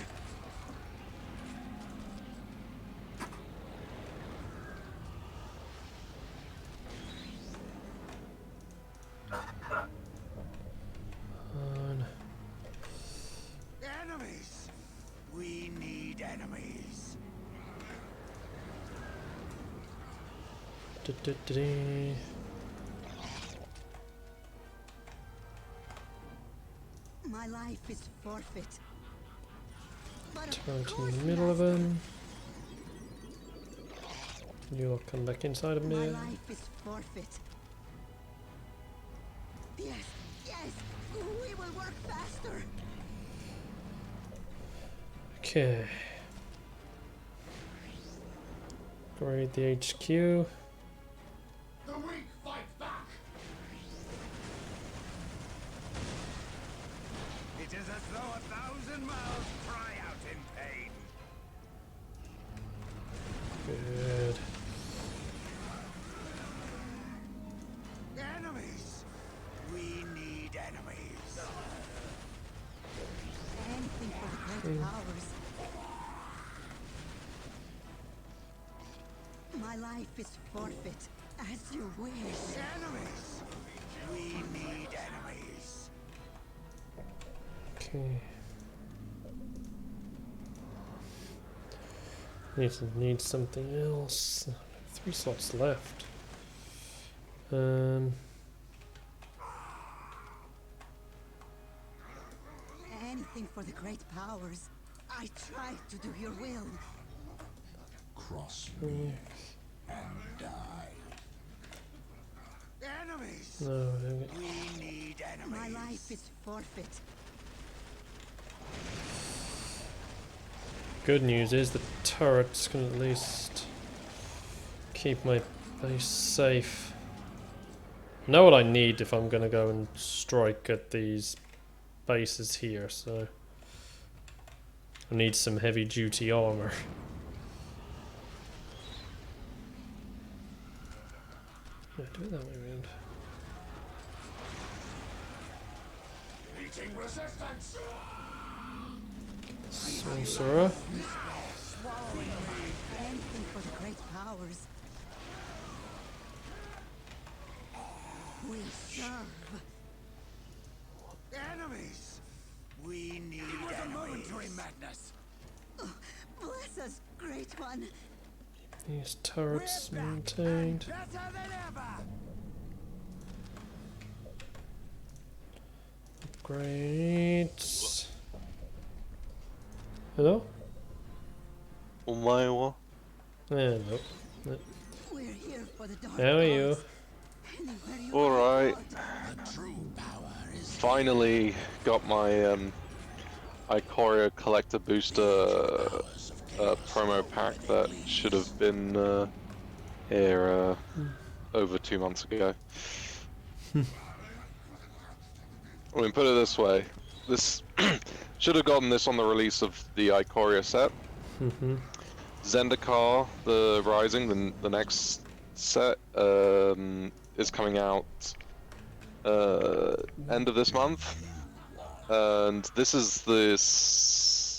On. Enemies! We need enemies. Du-du-du-du. My life is forfeit. But of Turret course, in the middle of Master, them. You'll come back inside of my me. life is forfeit. Yes, yes, we will work faster. Okay. Upgrade the HQ. The weak fight back. It is as though 1,000 mouths cry out in pain. Good. Enemies! We need enemies. Anything for the great powers. My life is forfeit, as you wish. Enemies! We need enemies. Okay. Need something else. 3 slots left. Anything for the great powers. I try to do your will. Cross me and die. Enemies! No, dang it. We need enemies. My life is forfeit. Good news is the turrets can at least keep my base safe. Know what I need if I'm gonna go and strike at these bases here, so I need some heavy duty armor. Yeah, do it that way around. Meeting resistance. Sorcerer. Anything for the great powers. We serve. Enemies! We need enemies. Momentary madness. Bless us, great one. These turrets maintained. Better than ever. Great. Hello? Omae Nope. Nope. We're here for the dark How are you? gods. Anywhere you Alright. are, True power is Finally got my Ikoria collector booster promo pack that should have been here over 2 months ago. I mean, put it this way, this should have gotten this on the release of the Ikoria set. Zendikar, the Rising, the next set, is coming out end of this month, and this is the second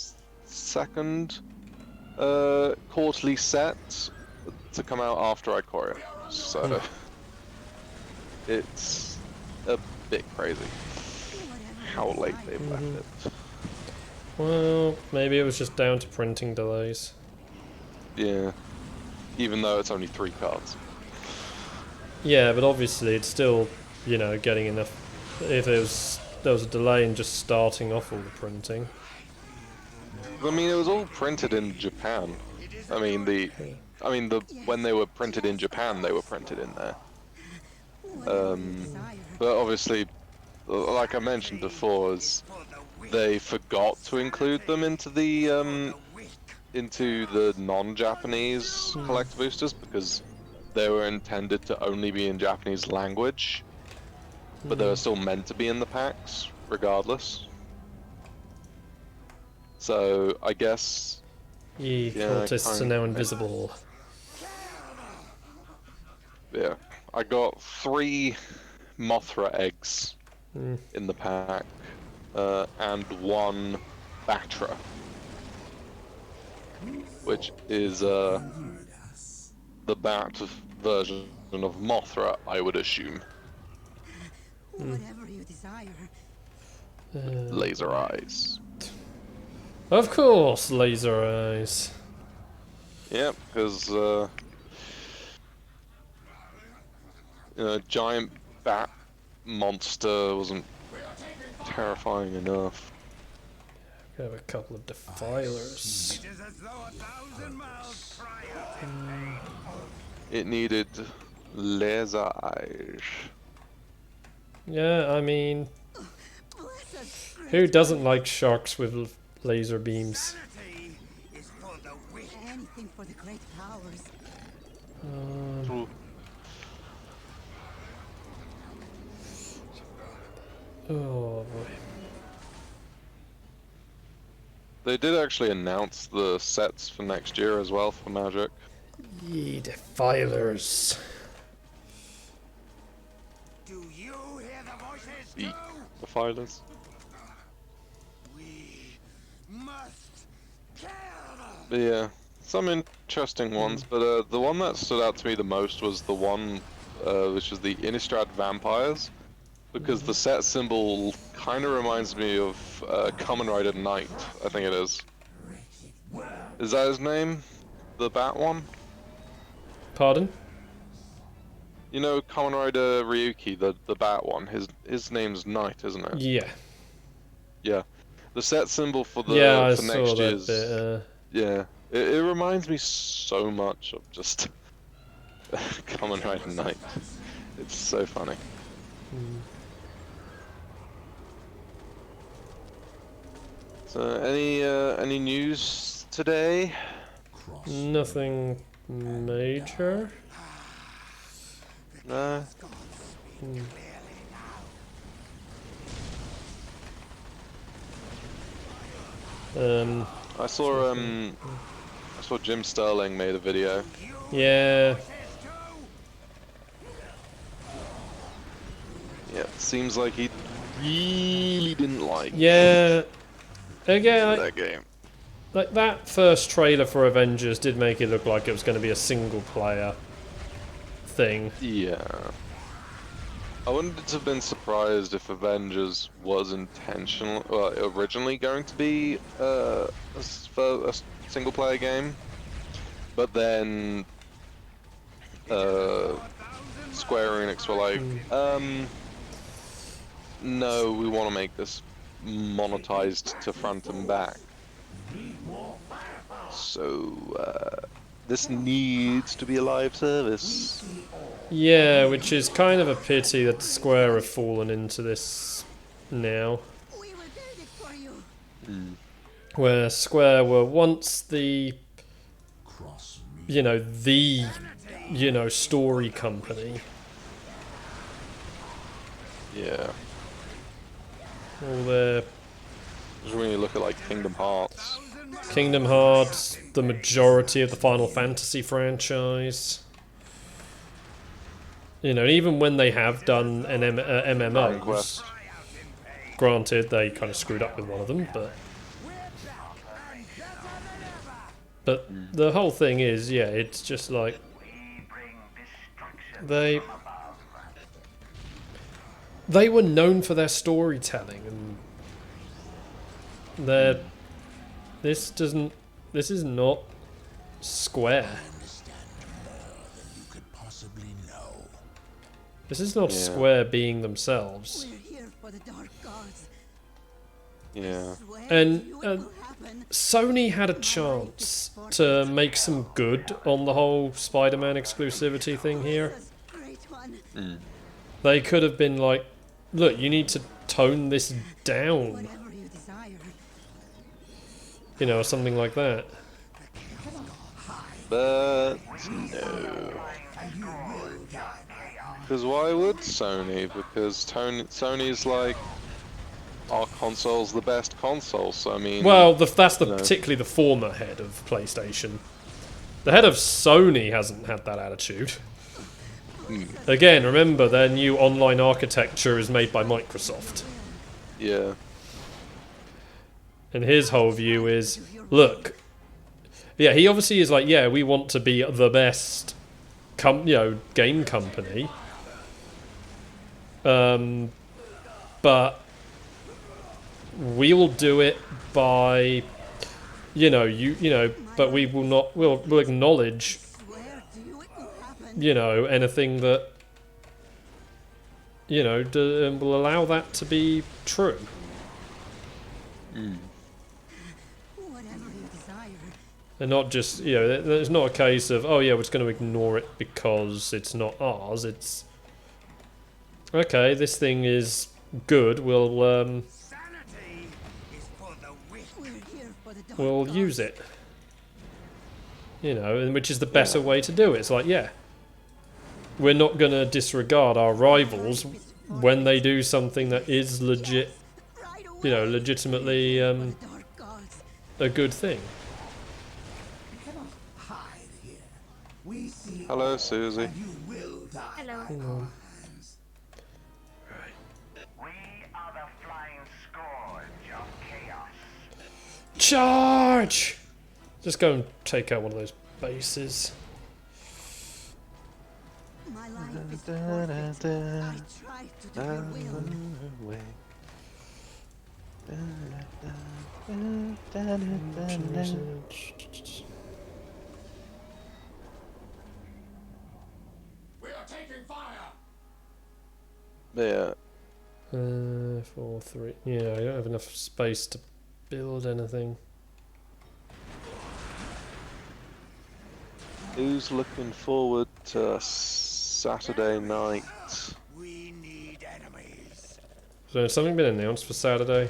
quarterly set to come out after Ikoria. So It's a bit crazy how late they've left it. Well, maybe it was just down to printing delays. Yeah. Even though it's only 3 cards. Yeah, but obviously it's still, you know, getting enough. If there was a delay in just starting off all the printing. I mean, it was all printed in Japan. I mean, when they were printed in Japan, they were printed in there. But obviously, like I mentioned before, is they forgot to include them into the non-Japanese collector boosters because they were intended to only be in Japanese language, but they were still meant to be in the packs regardless. So I guess cultists are now invisible. Yeah, I got 3 Mothra eggs in the pack, and 1 Bactra, which is the bat version of Mothra, I would assume. Whatever you desire. Laser eyes. Of course, laser eyes. Yep, because giant bat monster wasn't terrifying enough. We have a couple of defilers. It is as though 1,000 miles prior. It needed laser eyes. Yeah, I mean, Bless us, who doesn't like sharks with laser beams? Sanity is for the weak. anything for the great powers. Oh boy. They did actually announce the sets for next year as well for Magic. Ye defilers. Do you hear the voices The too? Defilers. We must kill them. But yeah, some interesting ones, but the one that stood out to me the most was the one which is the Innistrad Vampires, because the set symbol kind of reminds me of Kamen Rider Knight, I think it is. Is that his name? The bat one? Pardon? You know Kamen Rider Ryuki, the bat one, his name's Knight, isn't it? Yeah. Yeah. The set symbol for the Yeah, I for saw next that year's bit. yeah. It reminds me so much of just Kamen Rider Knight. It's so funny. So any news today? Nothing major. No. I saw Jim Sterling made a video. Yeah. Yeah, seems like he really didn't like Yeah. Again, that game. like that first trailer for Avengers did make it look like it was going to be a single player thing. Yeah. I wouldn't have been surprised if Avengers was originally going to be a single player game, but then Square Enix were like, no, we want to make this monetized to front and back. So this needs to be a live service. Yeah, which is kind of a pity that Square have fallen into this now. We will build it for you. Where Square were once the, story company. Yeah. All their Just when you look at like Kingdom Hearts. Kingdom Hearts, the majority of the Final Fantasy franchise. Even when they have done an MMOs, Quest. granted they kind of screwed up with one of them, but the whole thing is, yeah, it's just like they they were known for their storytelling, and this is not Square. This is not Square being themselves. We're here for the dark gods. Yeah. And Sony had a chance to make some good on the whole Spider-Man exclusivity thing here. Great one. They could have been like, look, you need to tone this down. Whatever you desire. You know, or something like that. But no. Because why would Sony? Because Sony's like, our console's the best console, so I mean... Well, that's particularly the former head of PlayStation. The head of Sony hasn't had that attitude. Again, remember, their new online architecture is made by Microsoft. Yeah. And his whole view is, look... Yeah, he obviously is like, yeah, we want to be the best game company. But we will do it by, but we will not. We'll acknowledge, anything that, and will allow that to be true. Whatever you desire. And not just, there's not a case of, oh yeah, we're just going to ignore it because it's not ours. It's okay. This thing is good. We'll we'll use it. And which is the better way to do it. It's like, yeah, we're not going to disregard our rivals when they do something that is legitimately a good thing. Hello, Susie. Hello. Charge! Just go and take out one of those bases. My life is forfeit. I try to do your will. We are taking fire. Yeah. 4, 3. Yeah, I don't have enough space to build anything. Who's looking forward to Saturday night? We need enemies. So has something been announced for Saturday?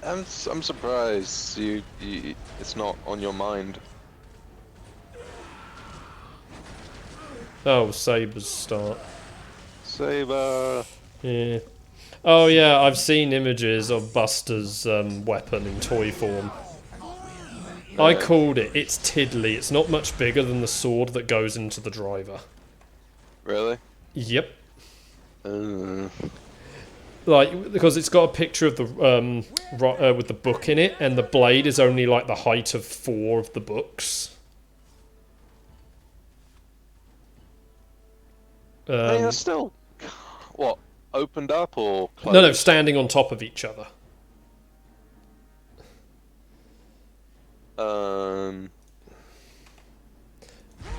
I'm surprised you it's not on your mind. Oh, Saber's start. Saber. Yeah. Oh yeah, I've seen images of Buster's weapon in toy form. I called it. It's tiddly. It's not much bigger than the sword that goes into the driver. Really? Yep. Like, because it's got a picture of the with the book in it, and the blade is only like the height of 4 of the books. they're still what, opened up or closed? No, standing on top of each other.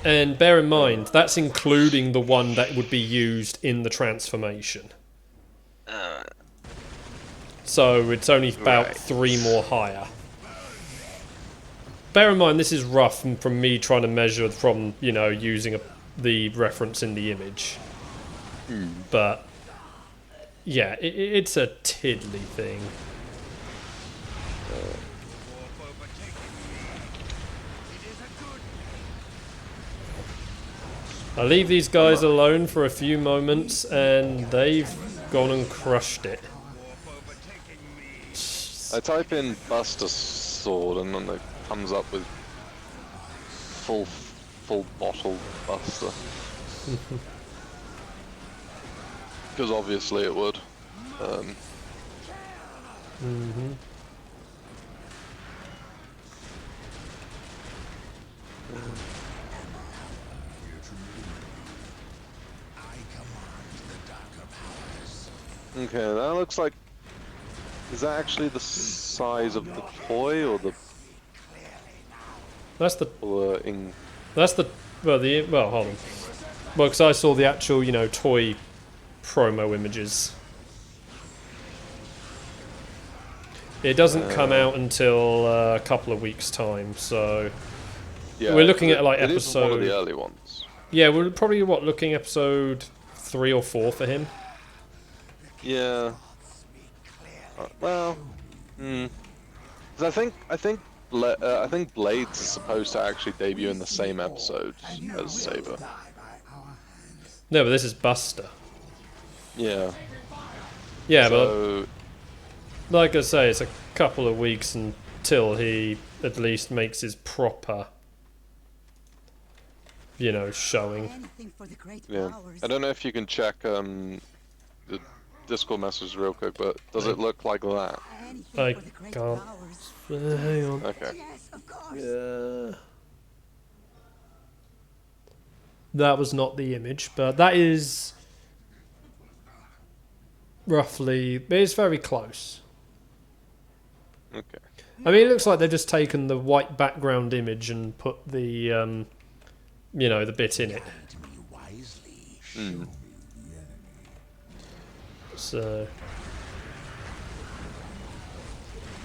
And bear in mind, that's including the one that would be used in the transformation. So it's only about 3 more higher. Bear in mind, this is rough from me trying to measure from, using the reference in the image. But, yeah, it's a tiddly thing. I leave these guys alone for a few moments, and they've gone and crushed it. I type in Buster Sword, and then it comes up with full bottle Buster. Because obviously it would. Okay, that looks like... Is that actually the size of the toy, or the... That's the... Or in... That's the... Well, hold on. Well, because I saw the actual, you know, toy promo images. It doesn't come out until a couple of weeks' time, so... Yeah, we're looking at, like, it is one of the episode... early ones. Yeah, we're probably, what, looking episode 3 or 4 for him? Yeah. Well... 'Cause I think Blades is supposed to actually debut in the same episode as Saber. No, but this is Buster. Yeah. Yeah, So, but like I say, it's a couple of weeks until he at least makes his proper, you know, showing. Anything for the great yeah. powers. I don't know if you can check the Discord message real quick, but does it look like that? Anything I for the great can't. powers. Hang on. Okay. Yes, of course. Yeah. That was not the image, but that is roughly... It's very close. Okay. I mean, it looks like they've just taken the white background image and put the, you know, the bit in it. So...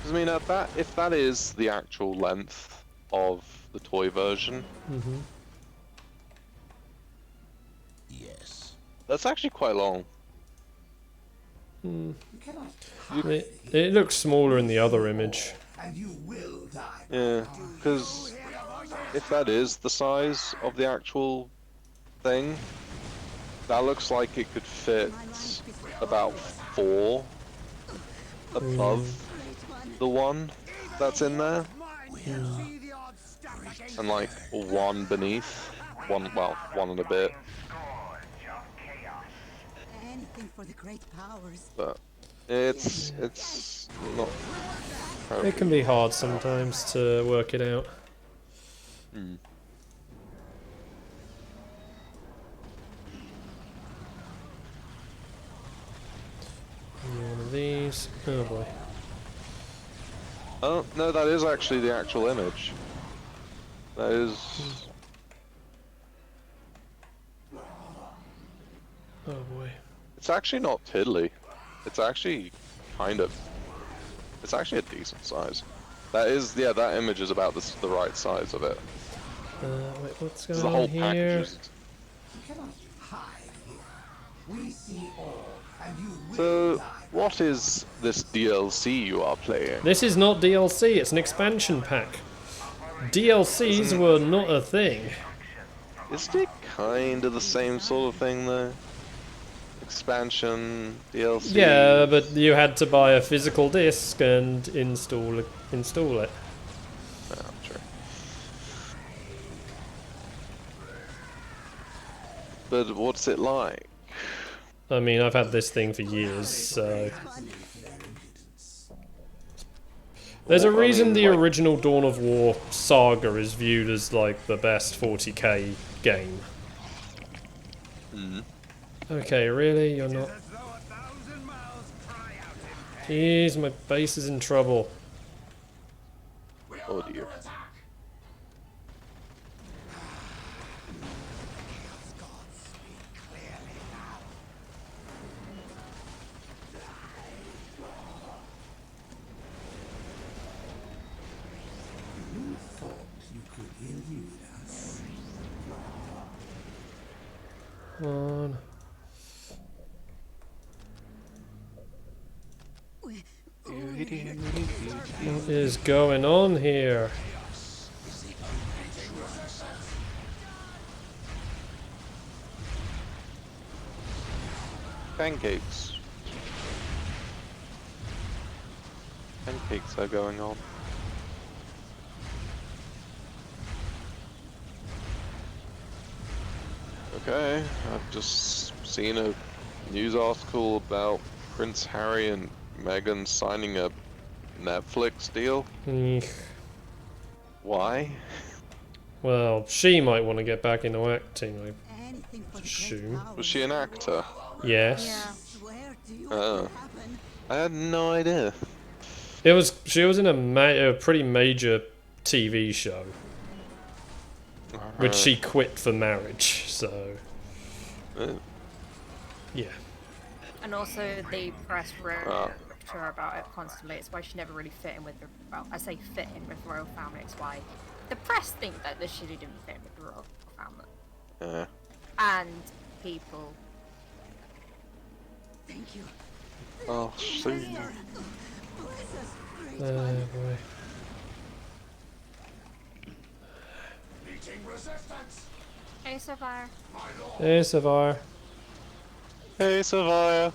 I mean, if that is the actual length of the toy version, Yes. that's actually quite long. It looks smaller in the other image. And you will die. Yeah, because if that is the size of the actual thing, that looks like it could fit about 4 above the one that's in there, and like 1 beneath, one and a bit. Anything for the great powers. But it's not. It can be hard sometimes to work it out. One of these. Oh boy. Oh no, that is actually the actual image. That is. Oh boy. It's actually not tiddly. It's actually kind of. It's actually a decent size. That is, yeah, that image is about the right size of it. Wait, what's The going whole on here? package is. You cannot hide here. We see all, and you will So, die. what is this DLC you are playing? This is not DLC, it's an expansion pack. DLCs were not a thing. Isn't it kind of the same sort of thing though? Expansion, DLC. Yeah, but you had to buy a physical disc and install it. Oh, true. But what's it like? I mean, I've had this thing for years, so... There's a reason the original Dawn of War saga is viewed as, like, the best 40k game. Okay, really? You're not... Jeez, my base is in trouble. Oh dear. You thought you could elude us. Come on. What is going on here? Pancakes. Pancakes are going on. Okay, I've just seen a news article about Prince Harry and Meghan signing a Netflix deal. Why? Well, she might want to get back into acting, I Anything for the great assume. powers. Was she an actor? Yes. Yeah. Swear Do you know what happened? I had no idea. She was in a pretty major TV show, which she quit for marriage. So, yeah. And also the press wrote to her about it constantly. It's why she never really fit in with the, well, I say fit in with the royal family. It's why the press think that she didn't fit in with the royal family. Yeah. And people. Thank you. Oh, see. Bless us, great one. Boy. Meeting resistance. Hey, Sapphire. Hey, Savar. Hey, Savia.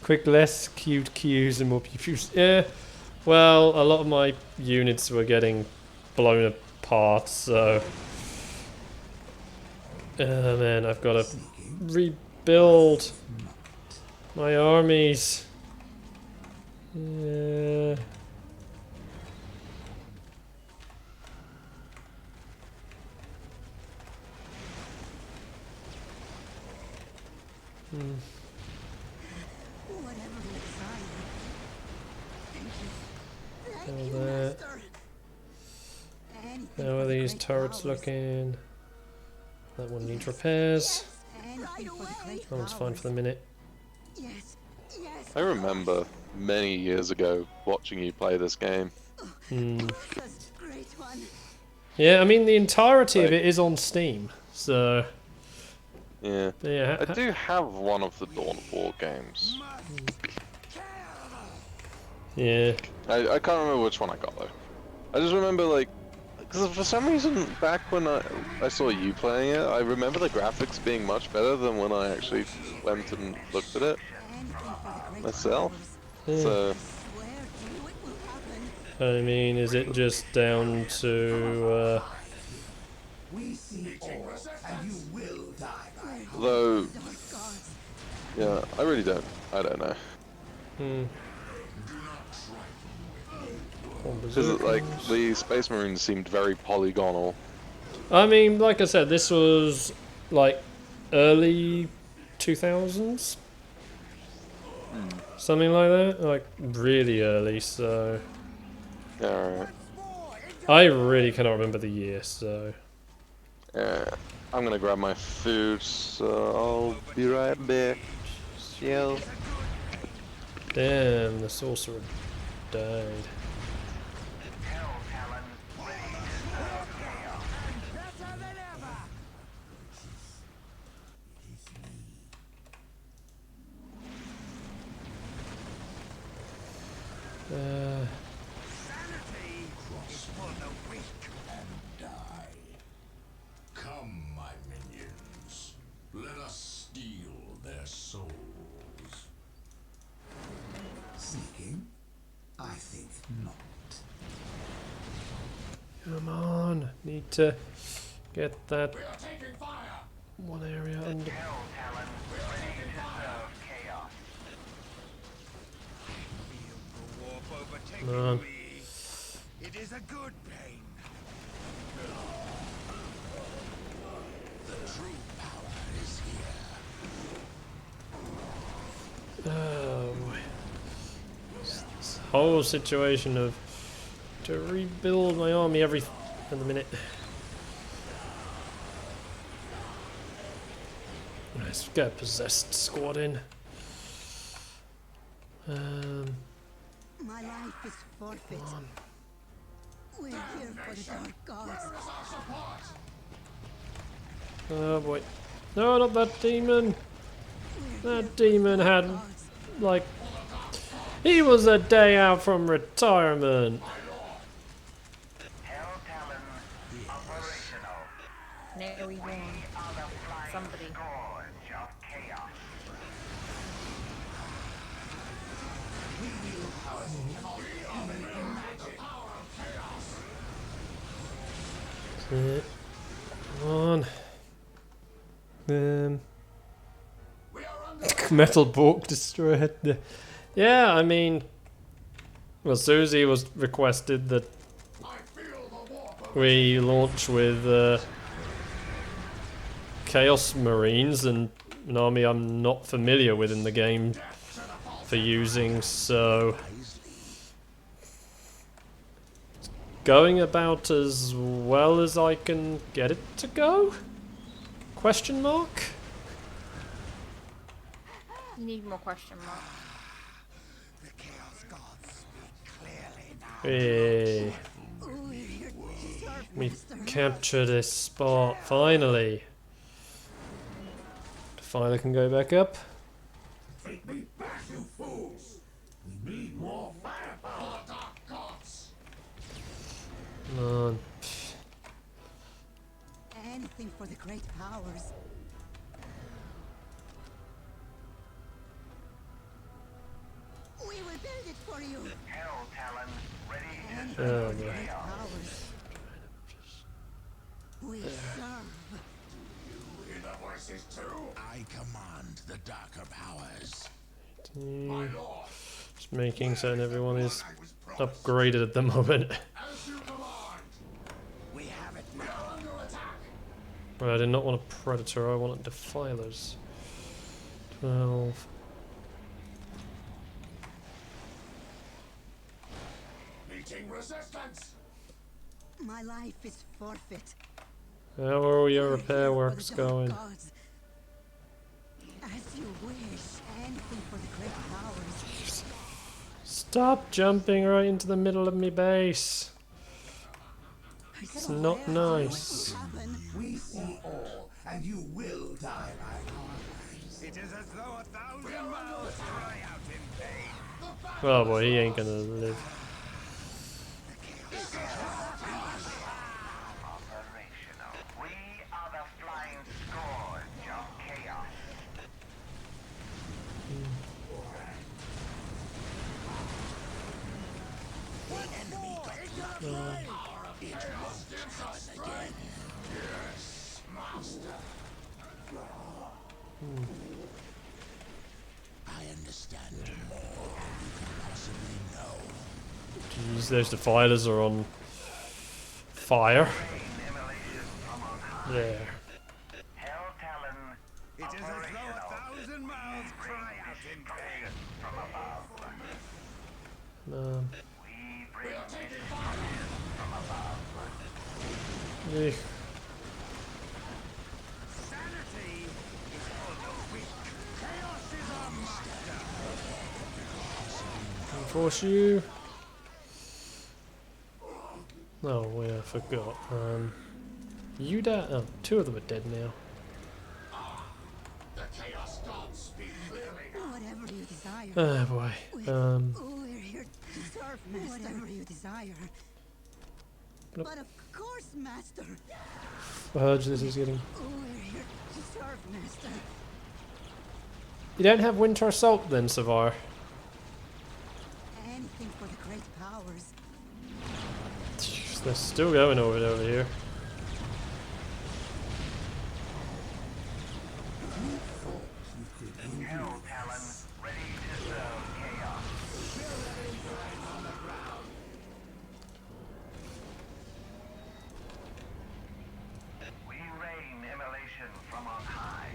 Quick, less cute cues and more pew-pews. Yeah. Well, a lot of my units were getting blown apart, so. Man, I've got to rebuild my armies. Yeah. Whatever you decide. Thank you. Thank All you, that. Master. Anything How for are the these great turrets powers. looking? That one needs repairs. Anything for the great That one's fine powers. for the minute. Yes, yes. I remember many years ago watching you play this game. Hmm. Bless us, great one. Yeah, I mean the entirety of it is on Steam, so Yeah. yeah. I do have one of the Dawn of War games. Yeah. I can't remember which one I got though. I just remember like, because for some reason back when I saw you playing it, I remember the graphics being much better than when I actually went and looked at it Anything for the great myself. Yeah. So Swear to you it will happen. I mean, is it just down to We see all, and you will die by though, Dark gods. yeah, I really don't. I don't know. Because like the Space Marines seemed very polygonal. I mean, like I said, this was like early 2000s, something like that, like really early. So Yeah, alright. I really cannot remember the year. So Yeah, I'm gonna grab my food, so I'll be right back. Chill. damn, the sorcerer died. Sanity is for the weak. and die. Come, my minions. Let us steal their souls. Sneaking? I think not. Come on, need to get that We are taking fire. one area under. Feel the warp overtaking Come on. me. It is a good pain. The true power is here. Oh boy. This whole situation of to rebuild my army every other minute. Let's get a possessed squad in. My life is forfeit. We're here for the dark gods. Oh boy. No, not that demon. That demon had, like, he was a day out from retirement. No, we won. Somebody. Come on. Metal Bork destroyed. Yeah, I mean, well, Susie was requested that we launch with Chaos Marines, and an army I'm not familiar with in the game. for using, so it's going about as well as I can get it to go? Question mark? You need more question marks. The Chaos Gods speak clearly now. Hey, We're here to serve, we Master. capture this spot, finally. Finally can go back up. Take me back, you fools! We need more firepower, Dark Gods! Come on. Anything for the great powers. We will build it for you. Hell Talon, ready Anything Oh, for the boy. great powers. We serve. You hear the voices too? I command the darker powers. Just making certain everyone is upgraded at the moment. As you command! We have it now. Under attack! Right, I did not want a predator, I wanted defilers. 12. Meeting resistance! My life is forfeit. How are all your We're repair here for works the dark going? gods. As you wish, anything for the great powers. Stop jumping right into the middle of me base. It's not nice. Happen. We see all, and you will die by our hands. It is as though 1,000 mouths cry out in pain. Oh boy, he ain't gonna live. Operational. We are the flying scourge of chaos. The enemy got the power of chaos us again. Yes, master. I understand more than you can possibly know. Jeez, those defilers are on fire. There. Hell Talon. It is as though 1,000 mouths cry out in pain from above. We are taking fire from above. Eh, Sanity is for the weak. Chaos is our master. Force you. Oh, yeah, I forgot. You died. Oh, 2 of them are dead now. The Chaos Gods speak clearly. Whatever you desire. Oh boy. We're here to serve, Master. Whatever you desire. Nope. But of course, Master. Urge this is getting. We're here to serve, Master. You don't have Winter Assault then, Savar. Anything for the great powers. They're still going over here. Hell Talon, ready to serve chaos. We rain immolation from on high.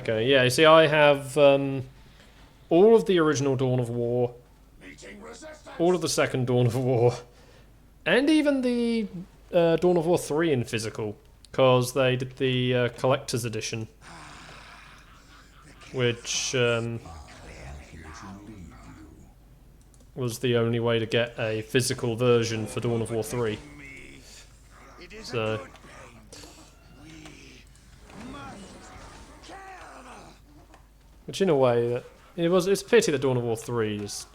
Okay. Yeah, you see, I have all of the original Dawn of War, Meeting resistance. all of the second Dawn of War, and even the Dawn of War 3 in physical, because they did the collector's edition, which was the only way to get a physical version for Dawn of War 3. It is So- a good pain. We must kill. Which in a way, it's a pity that Dawn of War 3 just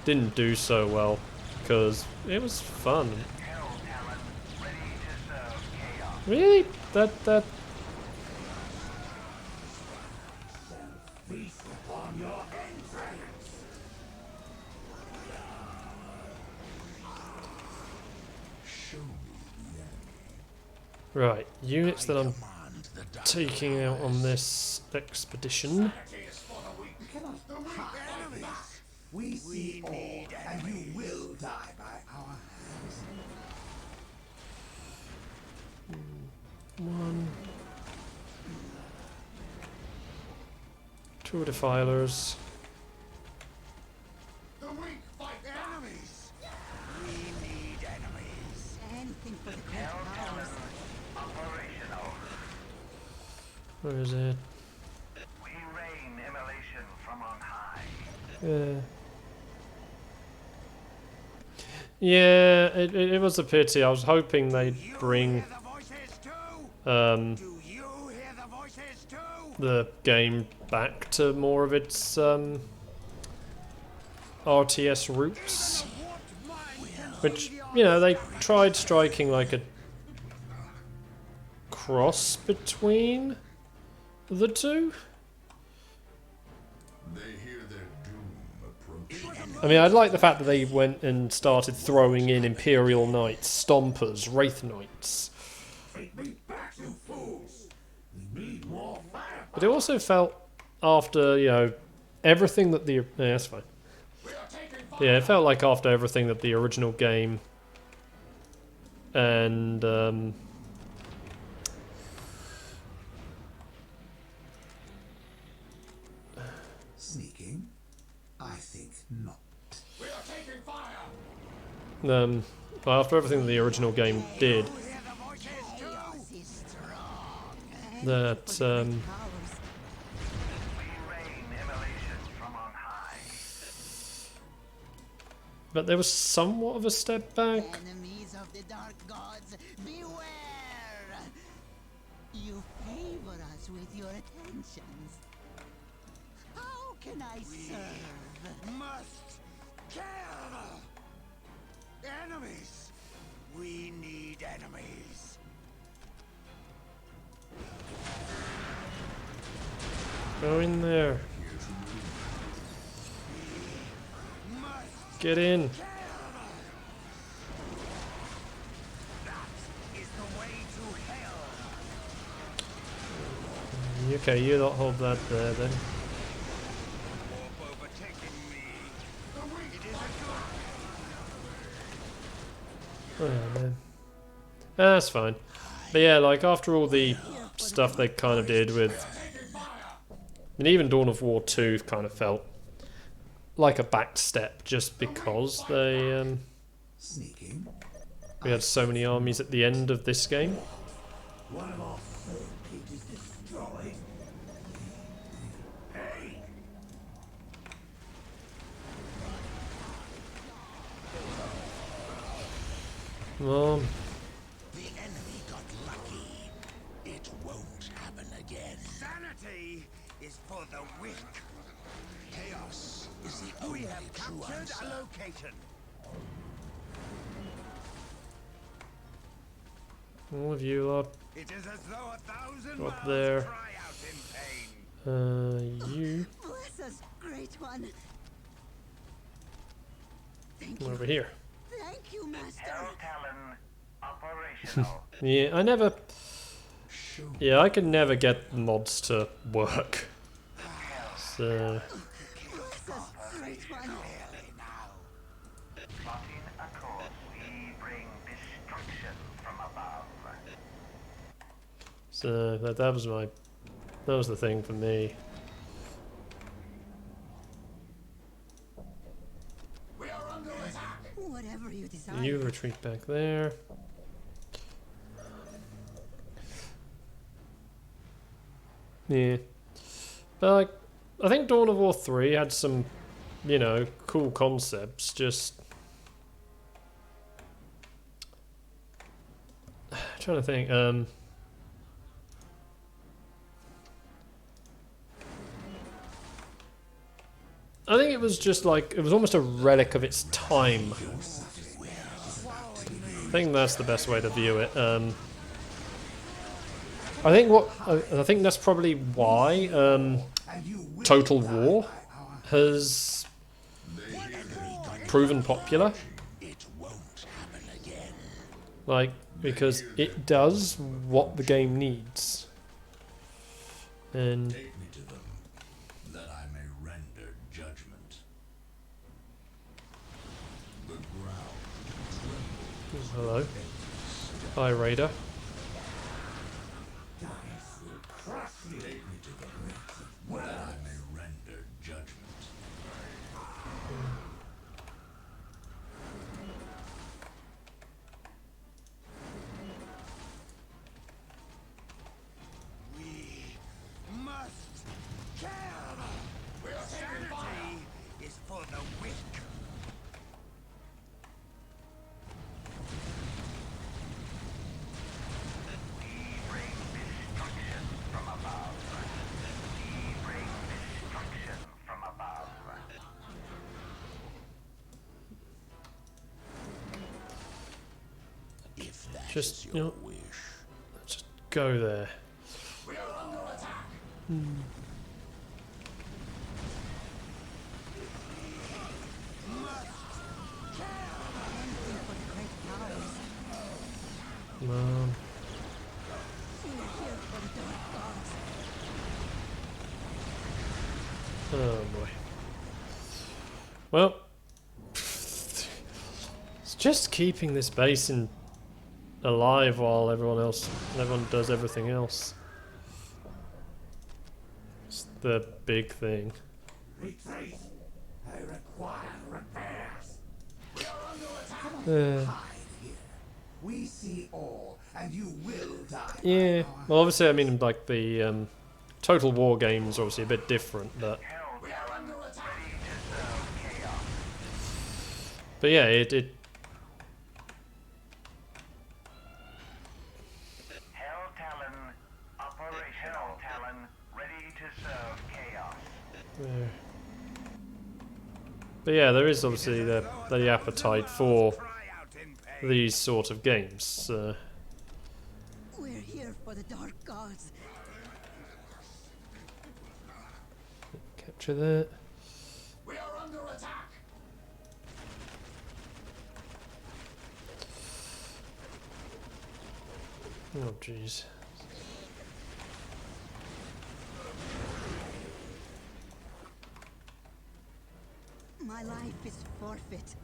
didn't do so well, because it was fun. Hell Talon, ready to serve chaos. Really? That Feast upon your entrails. Show me the enemy. right, units that I'm Command the dark taking out on this expedition. is for the weak. You cannot The weak enemies. We see all, need and you will die by our hands. One. 2 defilers. The weak fight enemies. We need enemies. Anything for the great powers. Operational. Where is it? We rain immolation from on high. Yeah, it was a pity. I was hoping they'd bring The voices too. Do you hear the voices too? the game back to more of its RTS roots, which, you know, they tried striking like a cross between the two. They hear their doom approaching. I mean, I like the fact that they went and started throwing in Imperial Knights, Stompers, Wraith Knights. Take me back, you fools! We need more fire. But it also felt after, you know, everything that the... Yeah, that's fine. Yeah, it felt like after everything that the original game and... Sneaking? I think not. We are taking fire. well, after everything that the original game did, Hear the voices too. Chaos is strong. that Powers. We rain immolation from on high. but there was somewhat of a step back. Enemies of the dark gods, beware! You favor us with your attentions. How can I serve? Must kill. Enemies. We need enemies. Go in there. Get in. That is the way to hell. Okay, you don't hold that there then. Warp overtaking me. It is a Oh man. That's fine. But yeah, like after all the stuff they kind of did with... And even Dawn of War 2 kind of felt like a back step just because they Sneaking? we had so many armies at the end of this game. One of our circuit is destroyed. Hey! Well, The enemy got lucky. It won't happen again. Sanity is for the weak. Chaos is the only true answer. A location. all of you lot It is as though 1,000 up mouths there. cry out in pain. You Bless us, great one. Thank you. over here. Thank you, Master. Hell Talon operational. Yeah, I never... Yeah, I could never get mods to work. So... Bless us, great one. Plotting a course, we bring destruction from above. So that was my... That was the thing for me. We are under attack. Whatever you desire. You retreat back there. Yeah. But like, I think Dawn of War 3 had some, you know, cool concepts, just... trying to think, I think it was just like, it was almost a relic of its time. I think that's the best way to view it. I think that's probably why Total War has proven popular. Like, because it does what the game needs. And Take me to them, that I may render judgment. The ground trembles. hello. Hi, Raider. Take me to them, that I may Just, you know, just go there. Come on. Oh boy. Well, it's just keeping this base alive while everyone does everything else. It's the big thing. Retreat. I require repairs. We are under attack. Hide here. We see all, and you will die. Yeah. Well, obviously, I mean, like the Total War games are obviously a bit different, but yeah, it Hell Talon, operational Talon, ready to serve chaos. yeah. But yeah, there is obviously the appetite for these sort of games. We're here for the dark gods. Capture that. We are under attack. Oh jeez. My life is forfeit.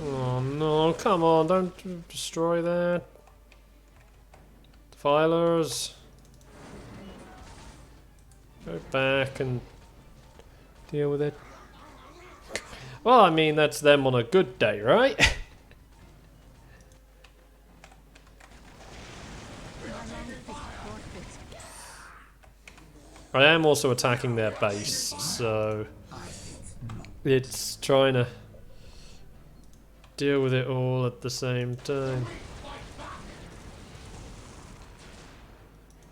Oh no, come on, don't destroy that. Defilers. Go back and deal with it. Well, I mean, that's them on a good day, right? I am also attacking their base, so it's trying to deal with it all at the same time.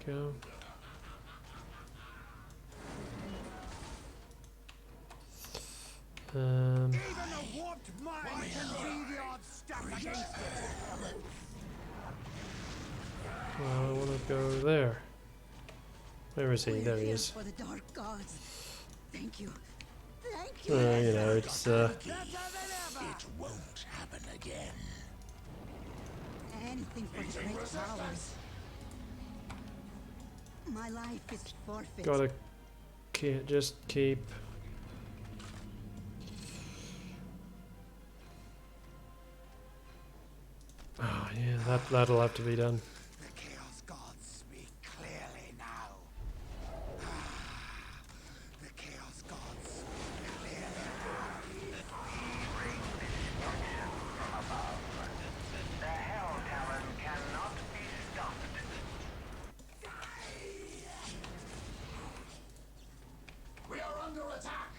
Go. Well, I want to go there. Where is he? There he is. For the dark gods. Thank you. Thank You know, it's It won't happen again. anything for the great powers. My life is forfeit. gotta just keep. Oh yeah, that'll have to be done. The Chaos Gods speak clearly now. The Chaos Gods speak clearly now. The Hell Talon cannot be stopped. We are under attack.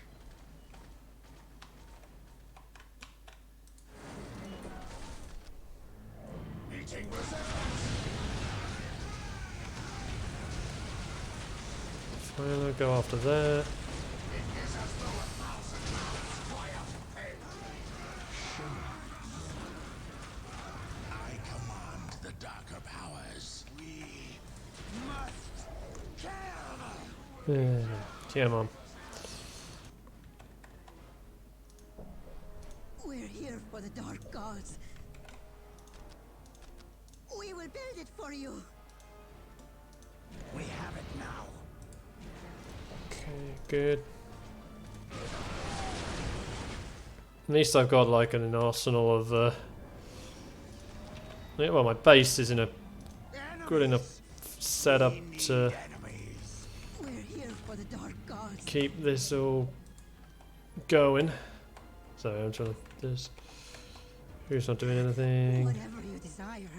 Meeting resistance. I'll go after that. It is as though 1,000 mouths cry out for pain. I command the darker powers. We must kill them. Come on. We're here for the dark gods. We will build it for you. We have it now. Okay, good. At least I've got like an arsenal of yeah, well, my base is in a good enough setup to We're here for the dark gods. keep this all going. So I'm trying to just. Who's not doing anything? Whatever you desire.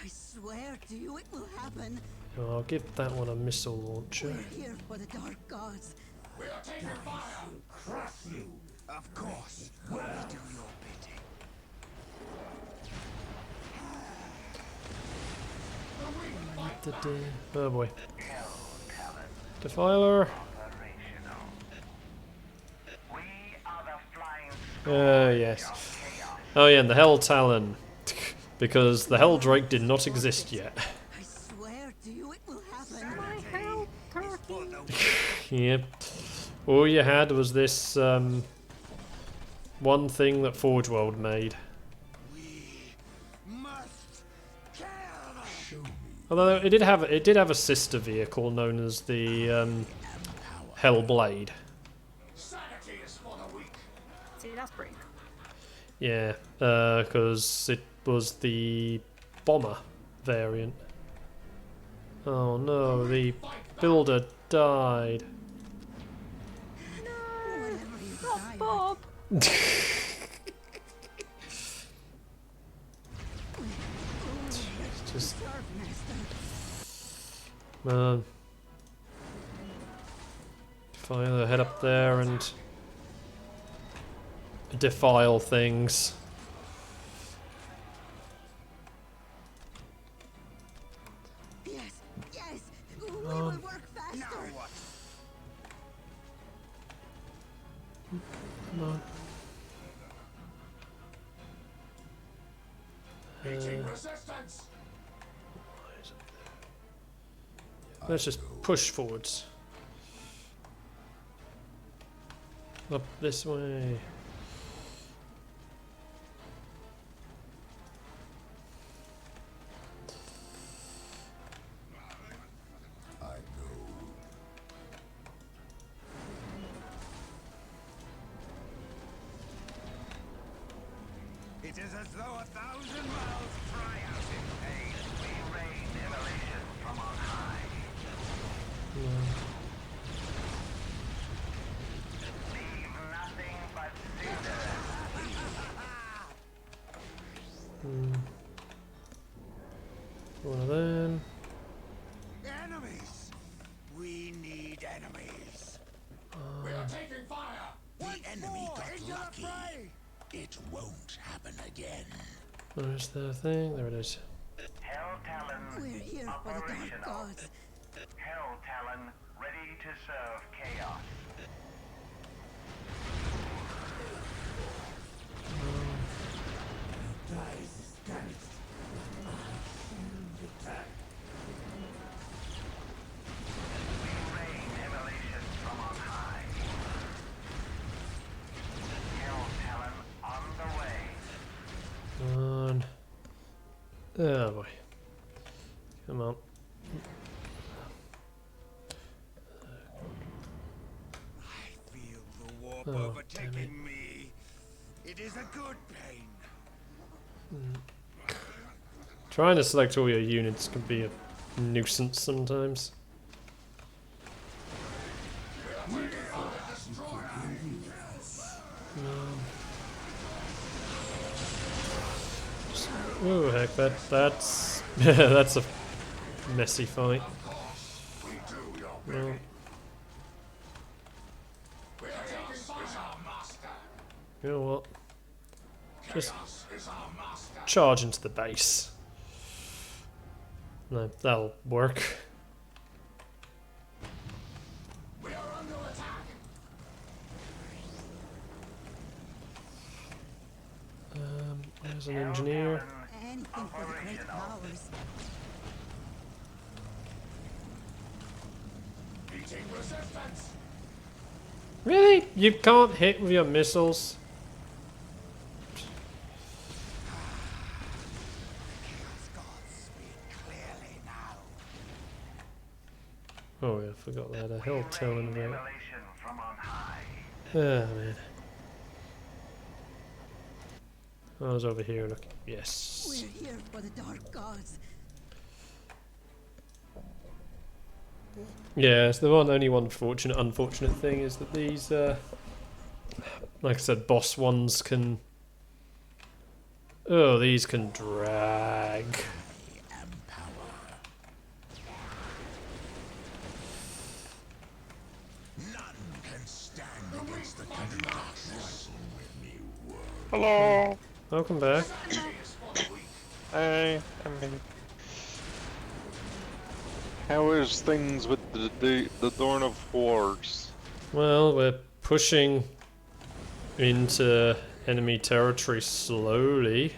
I swear to you it will happen. Oh, I'll give that one a missile launcher. We're here for the dark gods. We are taking fire. Crush you. Of course, we do your bidding. Oh boy. Defiler. Operational. We are the flying Yes. Oh yeah, and the Hell Talon Because the Helldrake did not exist yet. I swear to you it will happen. Yep. All you had was this one thing that Forge World made. Although it did have a sister vehicle known as the Hellblade. See, that's pretty cool. Yeah, because it was the bomber variant. Oh no, the builder died. Not Bob. Just man, if I either head up there and defile things. Yes, yes, we will work faster. Come on. Let's just push forwards. Up this way. It is as though 1,000 miles cry out in pain. We rain immolation from on high. Leave nothing but cinder. One of them. Enemies! We need enemies. We are taking fire! The enemy got lucky. It won't happen again. Where's the thing? There it is. Hell Talon We're here for the dark operational. gods. Hell Talon ready to serve chaos. We rain immolation from on high. Hell Talon on the way. Come on. Oh boy. Come on. I feel the warp Oh, damn overtaking me. It is a good pain. Trying to select all your units can be a nuisance sometimes. Oh heck, that's that's a messy fight. Well, you know what? Just charge into the base. No, that'll work. There's an engineer. Anything for the great powers. Really? You can't hit with your missiles? Oh yeah, I forgot that. A hell telling about. Immolation from on high. Oh man. I was over here looking. Yes. We're here for the dark gods. Yeah, it's the only one unfortunate thing is that these, like I said, boss ones can. Oh, these can drag. Hello. Welcome back. Hey, I mean, how is things with the Dawn of Wars? Well, we're pushing into enemy territory slowly.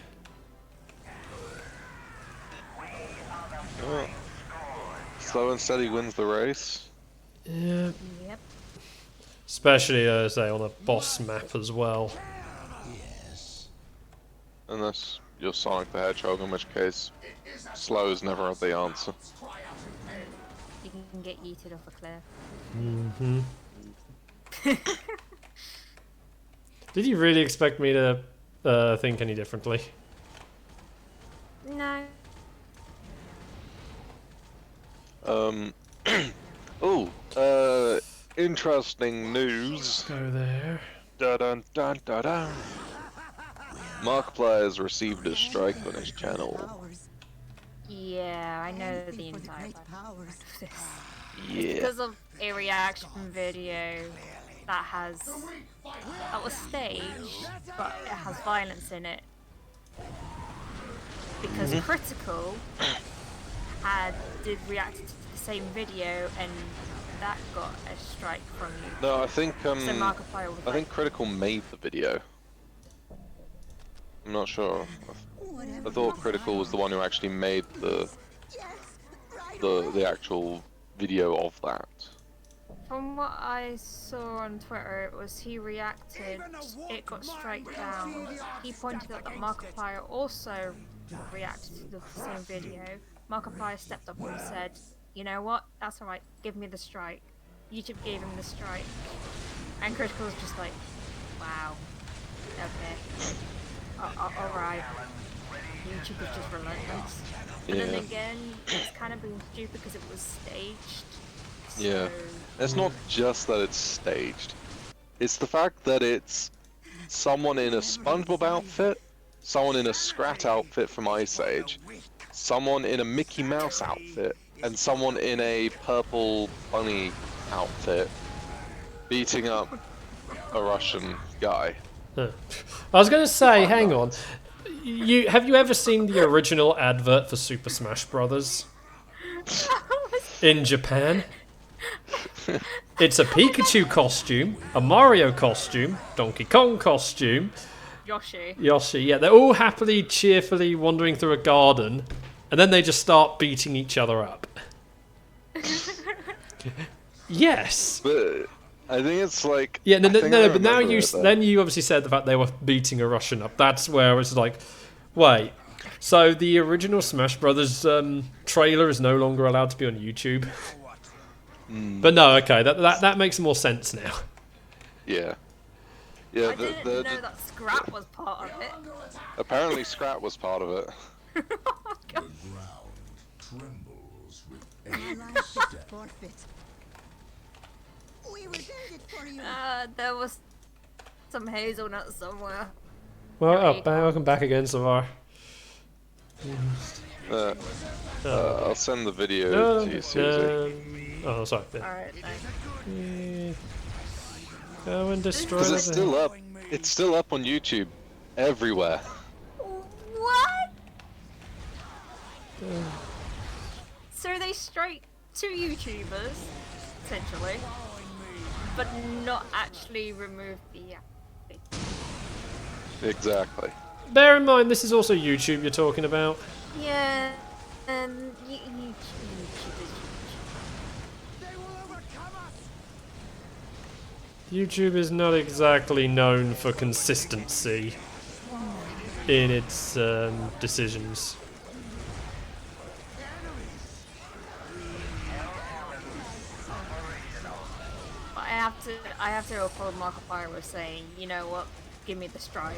Well, slow and steady wins the race. Yeah. Yep. Especially, say, on a boss map as well. Yes. Unless you're Sonic the Hedgehog, in which case slow is never the answer. You can get yeeted off a cliff. Mm-hmm. Did you really expect me to think any differently? No. Interesting news. Go there. Dun dun dun dun dun. Markiplier has received a strike on his channel. Yeah, I know Anything the for the entire great background powers. of this. Yeah. Because of a reaction video that was staged, but it has violence in it. Because Critical did react to the same video, and that got a strike from you. No, I think So Markiplier was I think Critical made the video. I'm not sure. I thought Critical was the one who actually made the actual video of that. From what I saw on Twitter, it was he reacted, it got strike down. He pointed out that Markiplier also reacted to the same video. Markiplier stepped up and said, "You know what? That's alright, give me the strike." YouTube gave him the strike. And Critical was just like, wow, okay. Alright. YouTube is just relentless. But then again, it's kind of being stupid because it was staged. Yeah. It's not just that it's staged. It's the fact that it's someone in a SpongeBob outfit, someone in a Scrat outfit from Ice Age, someone in a Mickey Mouse outfit, and someone in a purple bunny outfit beating up a Russian guy. Huh. I was going to say, hang on. Have you ever seen the original advert for Super Smash Brothers in Japan? It's a Pikachu costume, a Mario costume, Donkey Kong costume, Yoshi. Yeah, they're all happily, cheerfully wandering through a garden, and then they just start beating each other up. Yes. But I think it's like yeah, no, but now you obviously said the fact they were beating a Russian up. That's where it's like, wait. So the original Smash Brothers trailer is no longer allowed to be on YouTube. But no, okay, that makes more sense now. Yeah. Yeah. I didn't know that Scrat was part of it. Apparently, Scrat was part of it. The ground trembles with every step. Forfeit. We will build it for you. There was some hazelnut somewhere. Well, welcome back again, Savar. I'll send the video to you, Susie. Oh, sorry. Yeah. Alright, thanks. Go and destroy Because it. it's still up. It's still up on YouTube, everywhere. What? So they strike two YouTubers, essentially, but not actually remove the Exactly. Bear in mind, this is also YouTube you're talking about. Yeah, and YouTube is YouTube is not exactly known for consistency in its decisions. I have to uphold Markiplier with saying, you know what, give me the strike.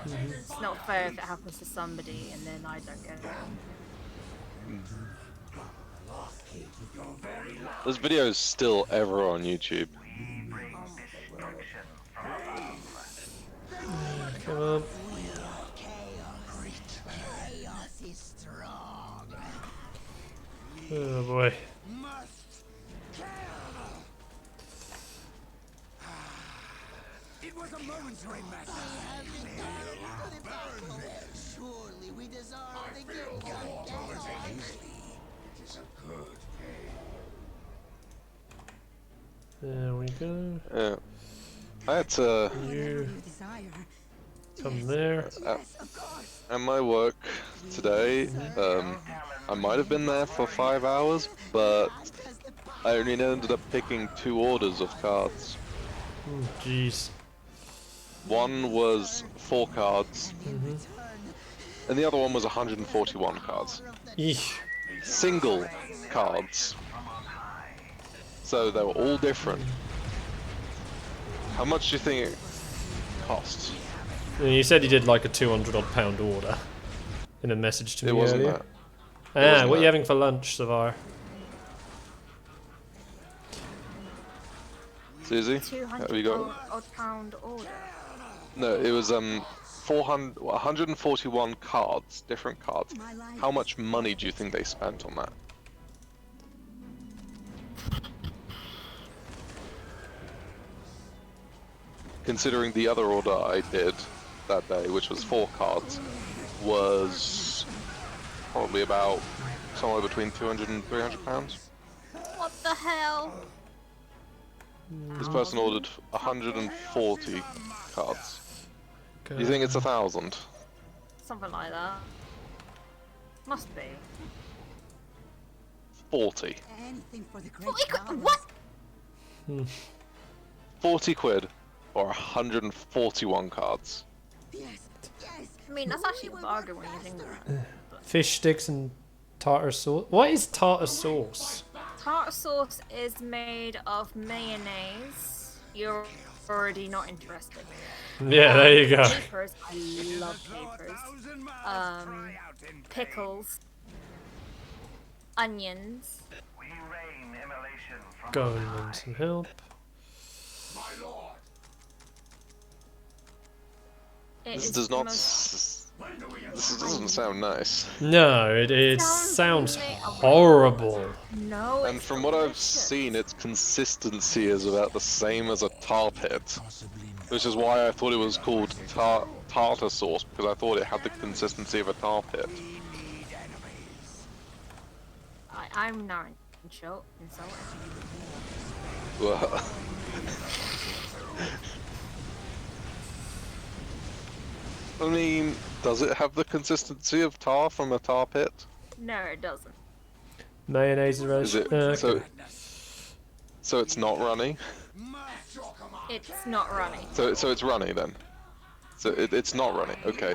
It's not fair if it happens to somebody and then I don't get it. This video is still ever on YouTube. Come on. Chaos is strong. Oh boy. It was a momentary matter. Surely we deserve the gift of chaos. It is a good There we go. Yeah. I had to. You come there. At my work today, I might have been there for 5 hours, but I only ended up picking 2 orders of cards. Jeez. One was 4 cards, and the other one was 141 cards. Eesh. Single cards. So they were all different. How much do you think it cost? You said you did like a 200 odd pound order in a message to me It wasn't earlier. that. It wasn't What are you that. having for lunch, Savar? Susie, 200 have you got? odd pound order. No, it was 141 cards, different cards. How much money do you think they spent on that? Considering the other order I did that day, which was 4 cards, was probably about somewhere between 200 and 300 pounds. What the hell? This person ordered 140 cards. Do you think it's 1,000? Something like that. Must be. 40. Anything for the great 40 cause. what? 40 quid for 141 cards. Yes, yes. I mean, that's actually a bargain when you think about it. Fish sticks and tartar sauce. What is tartar sauce? Tartar sauce is made of mayonnaise. You're already not interested. Yeah, there you go. Capers. I love capers. Pickles. Onions. We rain immolation from Go on and high. lend some help. It This is does the not. most- This doesn't sound nice. No, it sounds horrible. No, And it's from what I've delicious. seen, its consistency is about the same as a tar pit, which is why I thought it was called tartar sauce, because I thought it had the consistency of a tar pit. I'm now insulted. Well, I mean, does it have the consistency of tar from a tar pit? No, it doesn't. Mayonnaise and Is relish. it so it's not runny? It's not runny. So it's runny then. So it's not runny. Okay.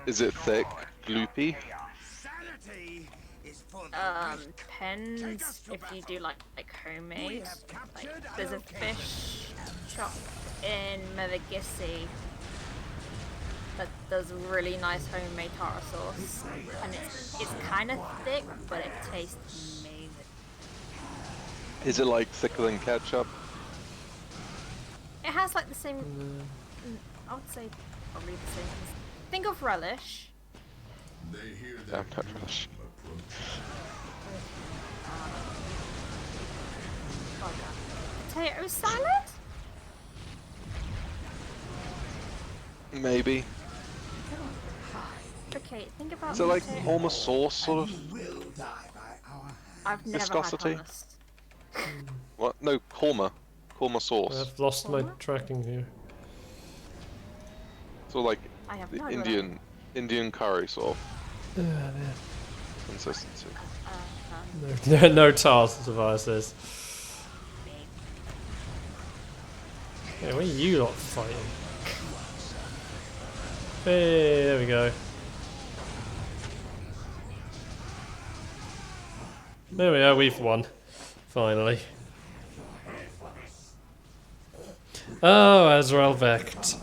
Is it thick, gloopy? Depends if you do like homemade. Like there's a fish shop in Mevagissey that does really nice homemade tartar sauce, and it's kind of thick, but it tastes amazing. Is it like thicker than ketchup? It has like the same. I would say probably the same. Think of relish. Damn, not relish. Potato salad? Maybe. Okay, think about. So like potato- almost sauce sort of? I've never viscosity? had hummus. What? No, korma. Korma sauce. I've lost my tracking here. So like I have the no idea. Indian curry sort of consistency. No TARS devices. Hey, what are you lot fighting? Hey, there we go. There we are, we've won. Finally. Oh, Azrael Vecht.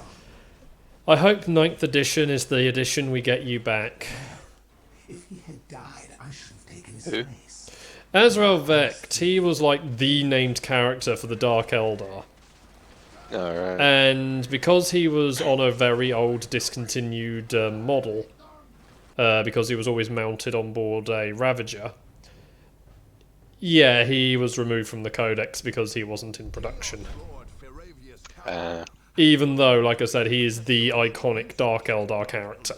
I hope 9th edition is the edition we get you back. If he had died, I should have taken his Who? place. Azrael Vecht, he was like the named character for the Dark Eldar. Alright. And because he was on a very old discontinued model, because he was always mounted on board a Ravager, yeah, he was removed from the Codex because he wasn't in production. Even though, like I said, he is the iconic Dark Eldar character.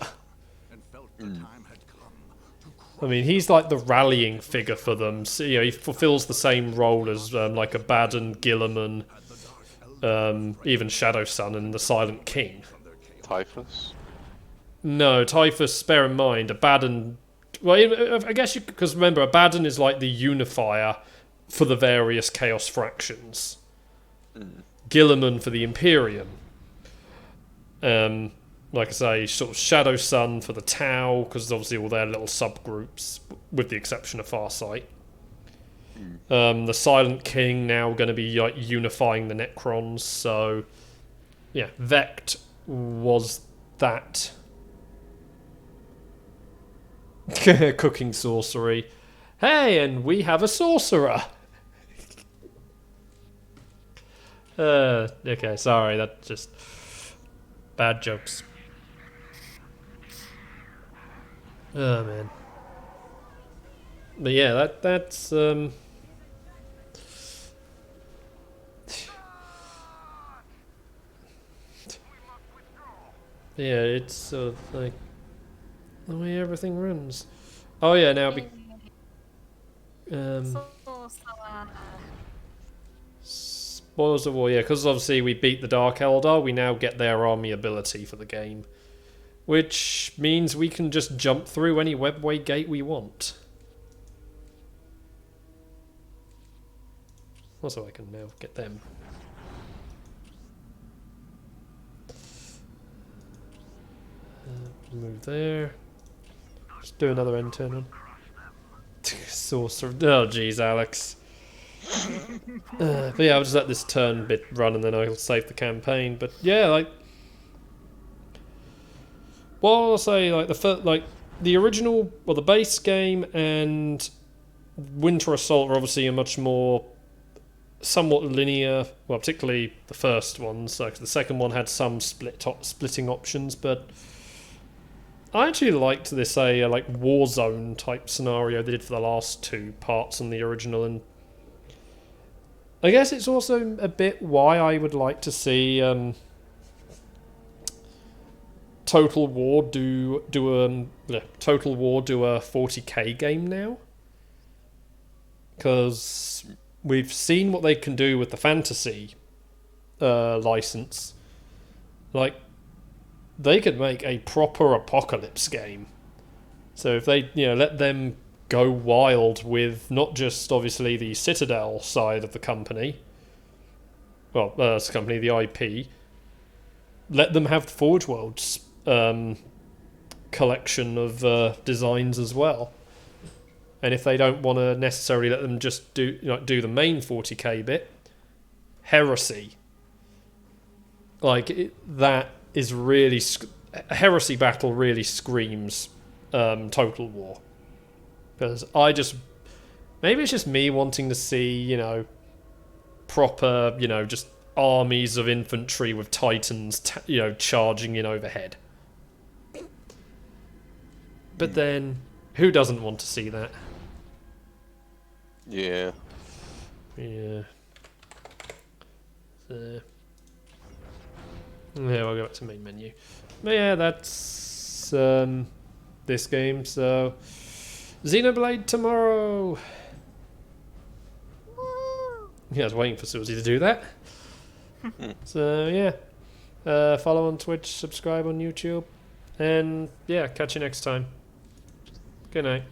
I mean, he's like the rallying figure for them. So, you know, he fulfills the same role as like Abaddon, Gilliman, even Shadow Sun and the Silent King. Typhus? No, Typhus, bear in mind, Abaddon well, I guess you, because remember, Abaddon is like the unifier for the various Chaos fractions. Guilliman for the Imperium. Like I say, sort of Shadow Sun for the Tau, because obviously all their little subgroups, with the exception of Farsight. The Silent King now going to be like unifying the Necrons, so yeah, Vect was that. Cooking sorcery. Hey, and we have a sorcerer. Okay, sorry, that's just bad jokes. Oh man. But yeah, that's yeah, it's sort of like the way everything runs. Oh yeah, now Spoils of War, yeah, because obviously we beat the Dark Eldar, we now get their army ability for the game. Which means we can just jump through any webway gate we want. Also, I can now get them. Move there. Just do another end turn on. Sorcerer. Oh, jeez, Alex. But yeah, I'll just let this turn bit run and then I'll save the campaign. But yeah, like, well, I'll say like the original, well, the base game and Winter Assault are obviously a much more somewhat linear. Well, particularly the first one. So the second one had some splitting options, but I actually liked this like Warzone type scenario they did for the last two parts in the original, and I guess it's also a bit why I would like to see Total War do a 40k game now, because we've seen what they can do with the fantasy license. Like, they could make a proper apocalypse game. So if they, let them go wild with not just obviously the Citadel side of the company, the IP, let them have the Forge Worlds collection of designs as well. And if they don't want to necessarily let them just do the main 40k bit, Heresy, that is really Heresy Battle really screams Total War, because maybe it's just me wanting to see proper just armies of infantry with titans charging in overhead. But then who doesn't want to see that? Yeah. So yeah, we'll go back to main menu. But yeah, that's this game. So Xenoblade tomorrow. Yeah, I was waiting for Susie to do that. So yeah, follow on Twitch, subscribe on YouTube, and yeah, catch you next time. Good night.